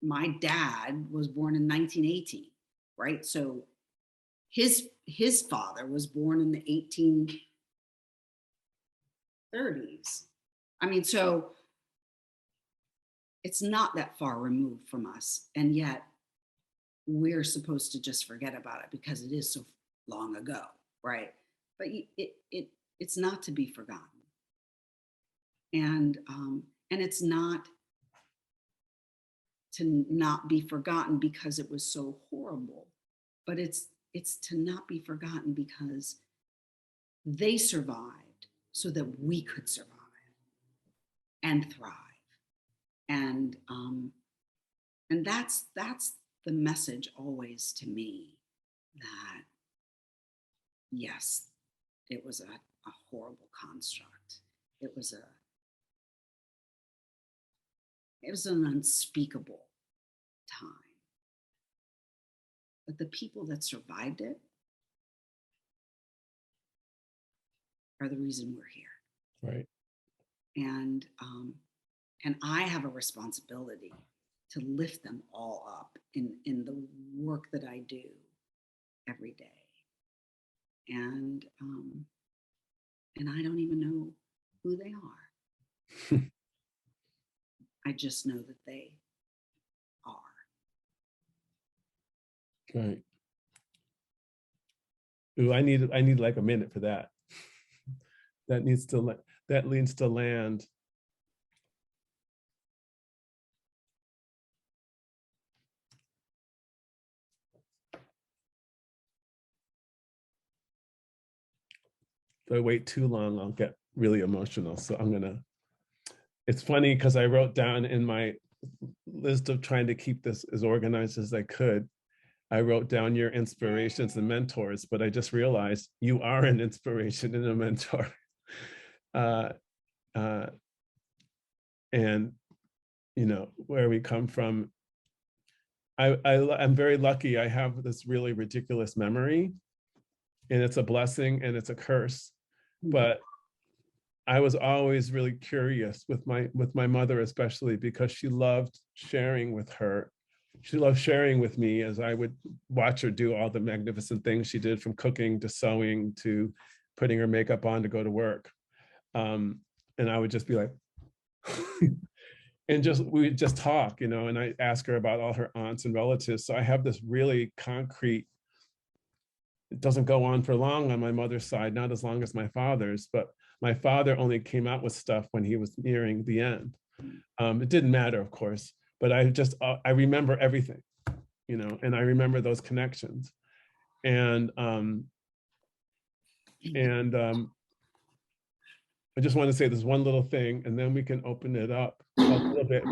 my dad was born in 1918, right? So his father was born in the 1830s. I mean, so it's not that far removed from us. And yet we're supposed to just forget about it because it is so long ago, right? But it's not to be forgotten. And it's not to not be forgotten because it was so horrible, but it's to not be forgotten because they survived so that we could survive and thrive. And that's the message always to me, that yes, it was a horrible construct. It was an unspeakable time. But the people that survived it are the reason we're here. Right. And I have a responsibility to lift them all up in the work that I do every day. And I don't even know who they are. I just know that they are. Right. Ooh, I need like a minute for that. That needs to land. If I wait too long, I'll get really emotional. So it's funny because I wrote down in my list of trying to keep this as organized as I could, I wrote down your inspirations and mentors, but I just realized you are an inspiration and a mentor. And you know, where we come from, I'm very lucky. I have this really ridiculous memory, and it's a blessing and it's a curse. But I was always really curious with my mother, especially because she loved sharing with her. She loved sharing with me as I would watch her do all the magnificent things she did, from cooking to sewing to putting her makeup on to go to work. And I would just be like, and we would just talk, you know, and I ask her about all her aunts and relatives. So I have this really concrete, it doesn't go on for long on my mother's side, not as long as my father's, but my father only came out with stuff when he was nearing the end. It didn't matter, of course, but I remember everything, you know, and I remember those connections. And I just want to say this one little thing, and then we can open it up a little bit.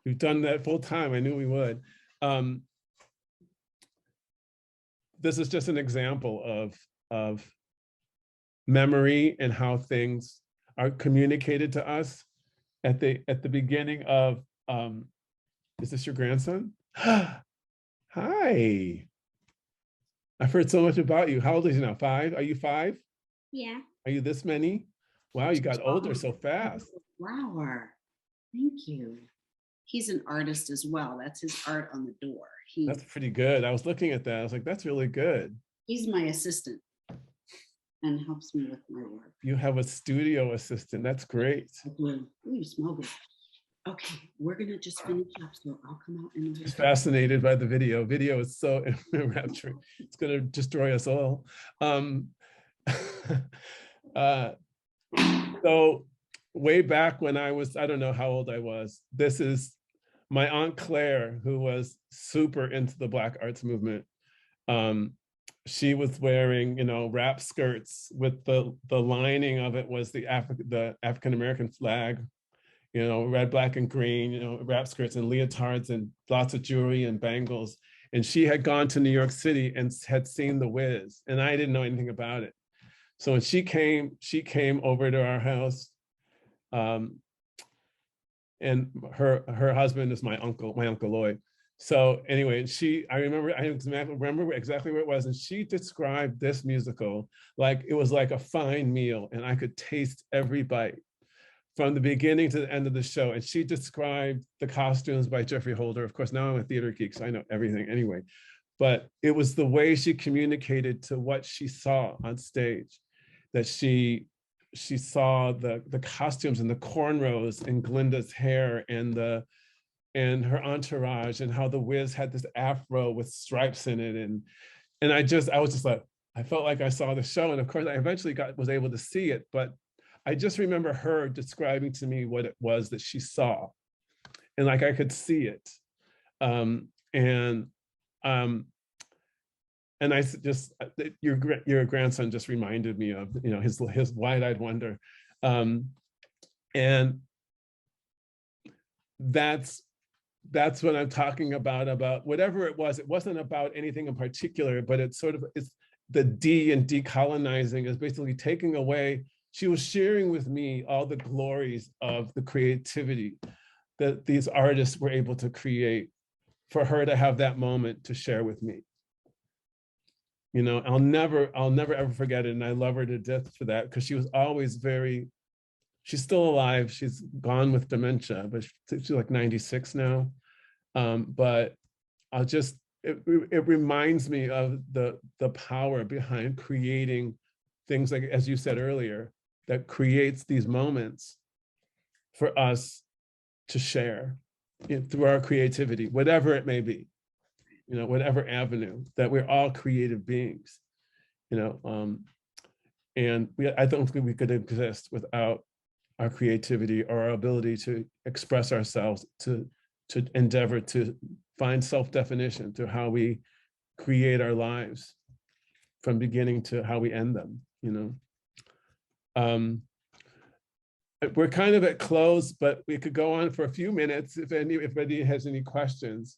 We've done that full time. I knew we would. This is just an example of memory and how things are communicated to us at the beginning of. Is this your grandson? Hi. I've heard so much about you. How old is he now? 5? Are you 5? Yeah. Are you this many? Wow, you got older so fast. Flower. Thank you. He's an artist as well. That's his art on the door. That's pretty good. I was looking at that. I was like, that's really good. He's my assistant and helps me with my work. You have a studio assistant. That's great. Ooh, you smell good. Okay, we're gonna just finish up, so I'll come out in a little. Fascinated by the video. Video is so enrapturing. It's gonna destroy us all. So way back when I don't know how old I was, this is my Aunt Claire, who was super into the Black arts movement. She was wearing, you know, wrap skirts with the lining of it was the African American flag, you know, red, black, and green, you know, wrap skirts and leotards and lots of jewelry and bangles. And she had gone to New York City and had seen the Wiz, and I didn't know anything about it. So when she came over to our house, and her husband is my uncle Lloyd. So anyway, I remember exactly where it was, and she described this musical like it was like a fine meal, and I could taste every bite from the beginning to the end of the show. And she described the costumes by Jeffrey Holder. Of course, now I'm a theater geek, so I know everything anyway. But it was the way she communicated to what she saw on stage, that she saw the costumes and the cornrows in Glinda's hair and her entourage, and how the Wiz had this afro with stripes in it. And I was just like, I felt like I saw the show. And of course, I eventually was able to see it, but I just remember her describing to me what it was that she saw. And like I could see it. And I just, your grandson just reminded me of, you know, his wide-eyed wonder. And that's what I'm talking about whatever it was. It wasn't about anything in particular, but it's the D in decolonizing is basically taking away. She was sharing with me all the glories of the creativity that these artists were able to create, for her to have that moment to share with me. You know, I'll never ever forget it. And I love her to death for that, because she was always she's still alive. She's gone with dementia, but she's like 96 now. But it reminds me of the power behind creating things like, as you said earlier, that creates these moments for us to share through our creativity, whatever it may be, you know, whatever avenue, that we're all creative beings, you know, and I don't think we could exist without our creativity or our ability to express ourselves, to endeavor to find self-definition to how we create our lives from beginning to how we end them, you know. We're kind of at close, but we could go on for a few minutes if anybody has any questions.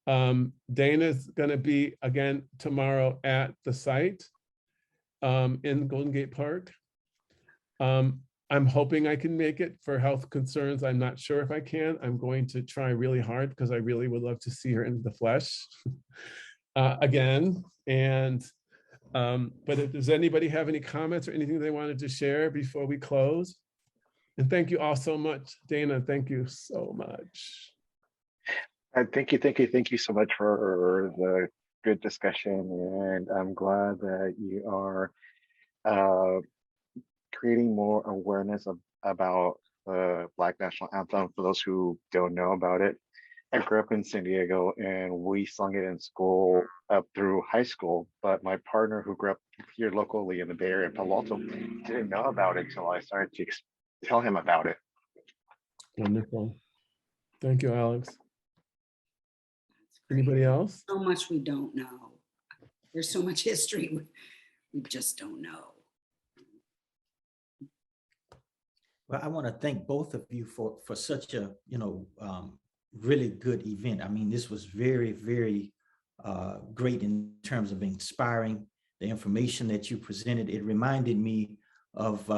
Dana's gonna be again tomorrow at the site in Golden Gate Park. I'm hoping I can make it. For health concerns, I'm not sure if I can. I'm going to try really hard, because I really would love to see her in the flesh again. And but does anybody have any comments or anything they wanted to share before we close? And thank you all so much. Dana, thank you so much. Thank you so much for the good discussion, and I'm glad that you are creating more awareness about the Black National Anthem for those who don't know about it. I grew up in San Diego and we sung it in school up through high school, but my partner who grew up here locally in the Bay Area in Palo Alto didn't know about it until I started to tell him about it. Wonderful. Thank you, Alex. Anybody else? So much we don't know. There's so much history we just don't know. Well, I want to thank both of you for such a, really good event. I mean, this was very, very great in terms of inspiring. The information that you presented, it reminded me of,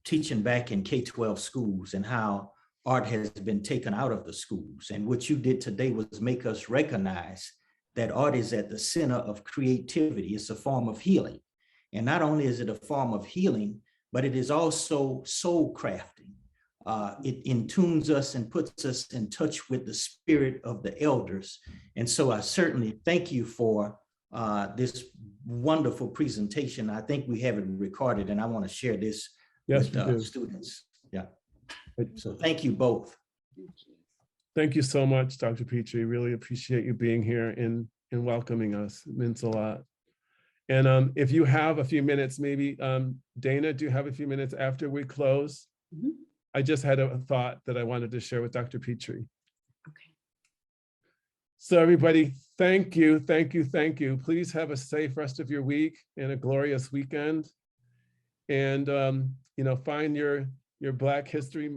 teaching back in K-12 schools and how art has been taken out of the schools. And what you did today was make us recognize that art is at the center of creativity. It's a form of healing. And not only is it a form of healing, but it is also soul crafting. It intunes us and puts us in touch with the spirit of the elders. And so I certainly thank you for this wonderful presentation. I think we have it recorded and I want to share this with students. Yeah. So thank you both. Thank you so much, Dr. Petrie. Really appreciate you being here and welcoming us. It means a lot. And if you have a few minutes, maybe Dana, do you have a few minutes after we close? Mm-hmm. I just had a thought that I wanted to share with Dr. Petrie. Okay. So everybody, thank you, thank you, thank you. Please have a safe rest of your week and a glorious weekend. And find your Black history.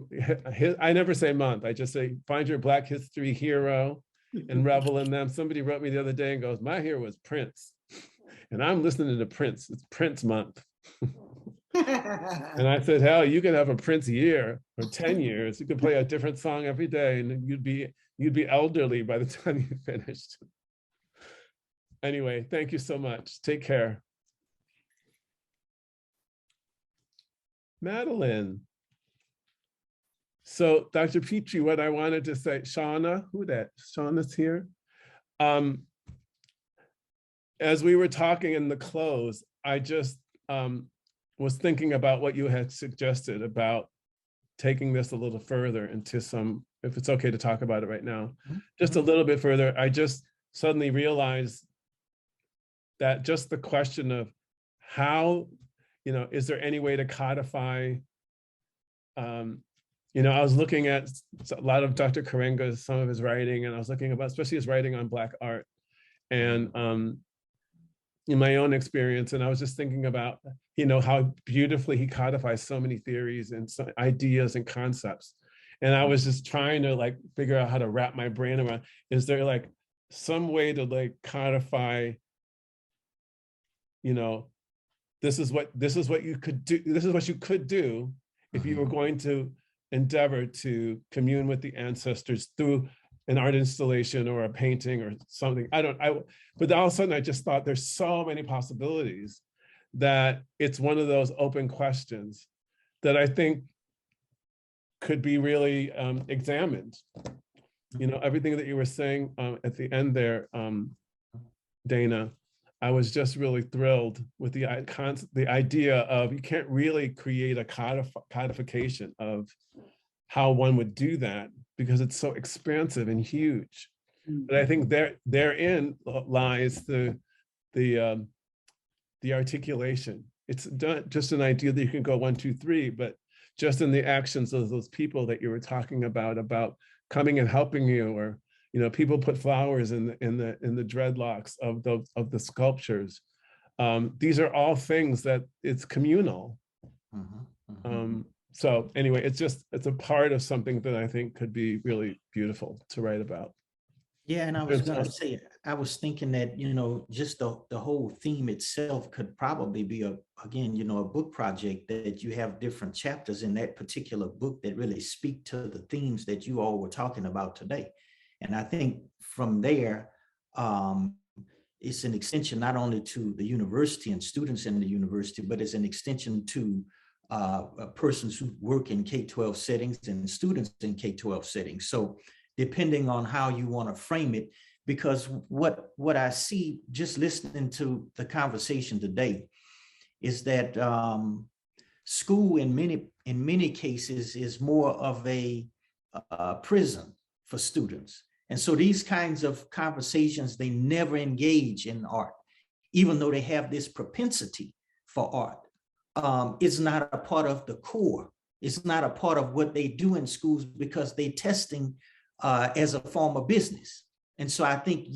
I never say month. I just say find your Black history hero and revel in them. Somebody wrote me the other day and goes, "My hero was Prince." And I'm listening to Prince. It's Prince month. And I said, hell, you could have a Prince year or 10 years. You could play a different song every day and you'd be elderly by the time you finished. Anyway, thank you so much. Take care. Madeline. So Dr. Petrie, what I wanted to say, Shauna, who that? Shauna's here. As we were talking in the close, I just was thinking about what you had suggested about taking this a little further into some, if it's okay to talk about it right now, just a little bit further. I just suddenly realized that just the question of how, is there any way to codify, I was looking at a lot of Dr. Karenga's, some of his writing, and I was looking about, especially his writing on Black art. And in my own experience, and I was just thinking about, how beautifully he codifies so many theories and so ideas and concepts. And I was just trying to figure out how to wrap my brain around, is there some way to codify, this is what you could do, this is what you could do if you were going to endeavor to commune with the ancestors through an art installation or a painting or something. But all of a sudden I just thought there's so many possibilities that it's one of those open questions that I think could be really examined. Everything that you were saying at the end there, Dana, I was just really thrilled with the idea of you can't really create a codification of how one would do that because it's so expansive and huge. But I think therein lies the articulation. It's not just an idea that you can go 1, 2, 3, but just in the actions of those people that you were talking about coming and helping you, or people put flowers in the dreadlocks of the sculptures. These are all things that it's communal. So anyway, it's a part of something that I think could be really beautiful to write about. Yeah, and I was going to say, I was thinking that, just the whole theme itself could probably be a book project, that you have different chapters in that particular book that really speak to the themes that you all were talking about today. And I think from there, it's an extension not only to the university and students in the university, but it's an extension to persons who work in K-12 settings and students in K-12 settings. So depending on how you want to frame it, because what I see just listening to the conversation today is that school in many cases is more of a prison for students. And so these kinds of conversations, they never engage in art, even though they have this propensity for art. It's not a part of the core. It's not a part of what they do in schools because they're testing as a form of business. And so I think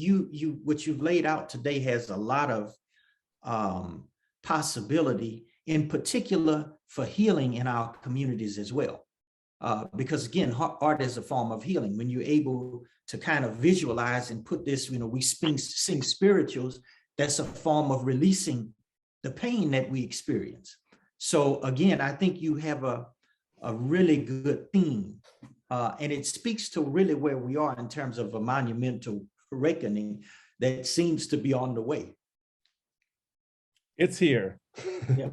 what you've laid out today has a lot of possibility, in particular for healing in our communities as well. Because again, art is a form of healing. When you're able to kind of visualize and put this, we sing spirituals, that's a form of releasing the pain that we experience. So again, I think you have a really good theme, and it speaks to really where we are in terms of a monumental reckoning that seems to be on the way. It's here. Yeah.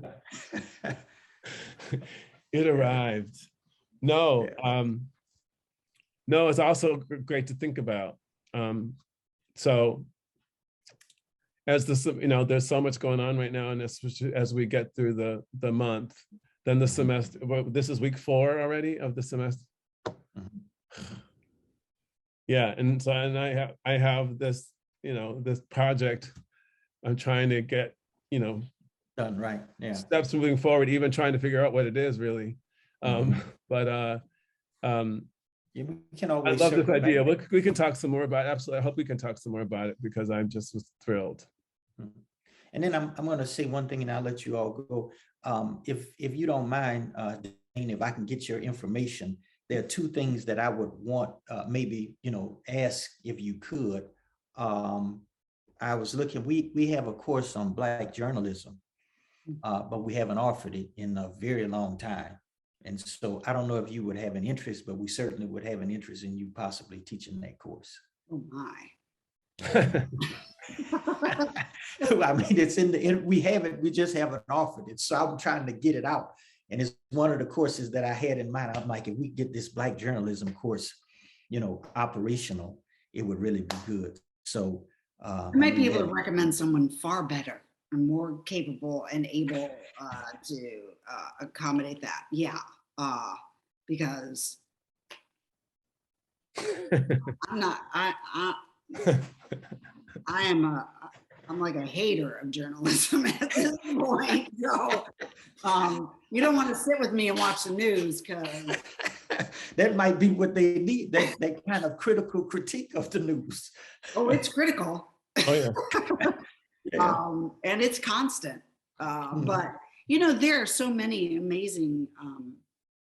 It arrived. No, no, it's also great to think about. So as there's so much going on right now, and as we get through the month, then the semester, well, this is week 4 already of the semester. Yeah, and so I have this, this project I'm trying to get, Done right. Yeah. steps moving forward, even trying to figure out what it is really. But Yeah, we can I always love this circle idea. back. We can talk some more about it. Absolutely. I hope we can talk some more about it because I'm just thrilled. And then I'm going to say one thing, and I'll let you all go. If you don't mind, Dane, if I can get your information, there are 2 things that I would want, maybe ask if you could. I was looking. We have a course on Black journalism, but we haven't offered it in a very long time. And so I don't know if you would have an interest, but we certainly would have an interest in you possibly teaching that course. Oh my. I mean, it's we have it, we just haven't offered it. So I'm trying to get it out. And it's one of the courses that I had in mind. I'm like, if we get this Black journalism course, operational, it would really be good. So I might be able to recommend someone far better and more capable and able to accommodate that. Yeah, because I'm not. I'm like a hater of journalism at this point. So you don't want to sit with me and watch the news because that might be what they need. That kind of critical critique of the news. Oh, it's critical. Oh yeah. Yeah. And it's constant. But there are so many amazing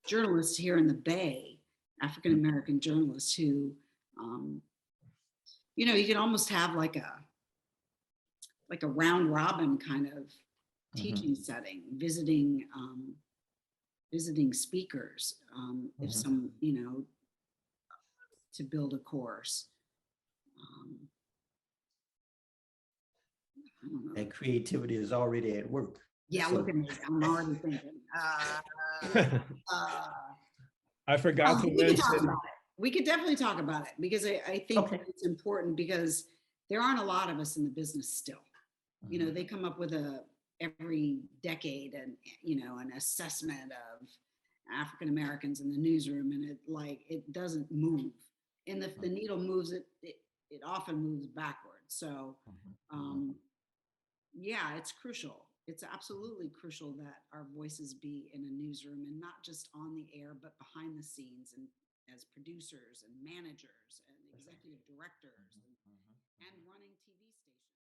journalists here in the Bay, African American journalists who, you can almost have like a round robin kind of teaching setting, visiting speakers, if some, to build a course. I don't know. That creativity is already at work. Yeah, So- look at me. I'm already thinking. I forgot to We could talk mention. about it. We could definitely talk about it because I think Okay. it's important because there aren't a lot of us in the business still. They come up with every decade and an assessment of African Americans in the newsroom, and it doesn't move. And if the needle moves, it often moves backwards. So yeah, it's crucial. It's absolutely crucial that our voices be in a newsroom and not just on the air, but behind the scenes and as producers and managers and executive directors and running TV stations.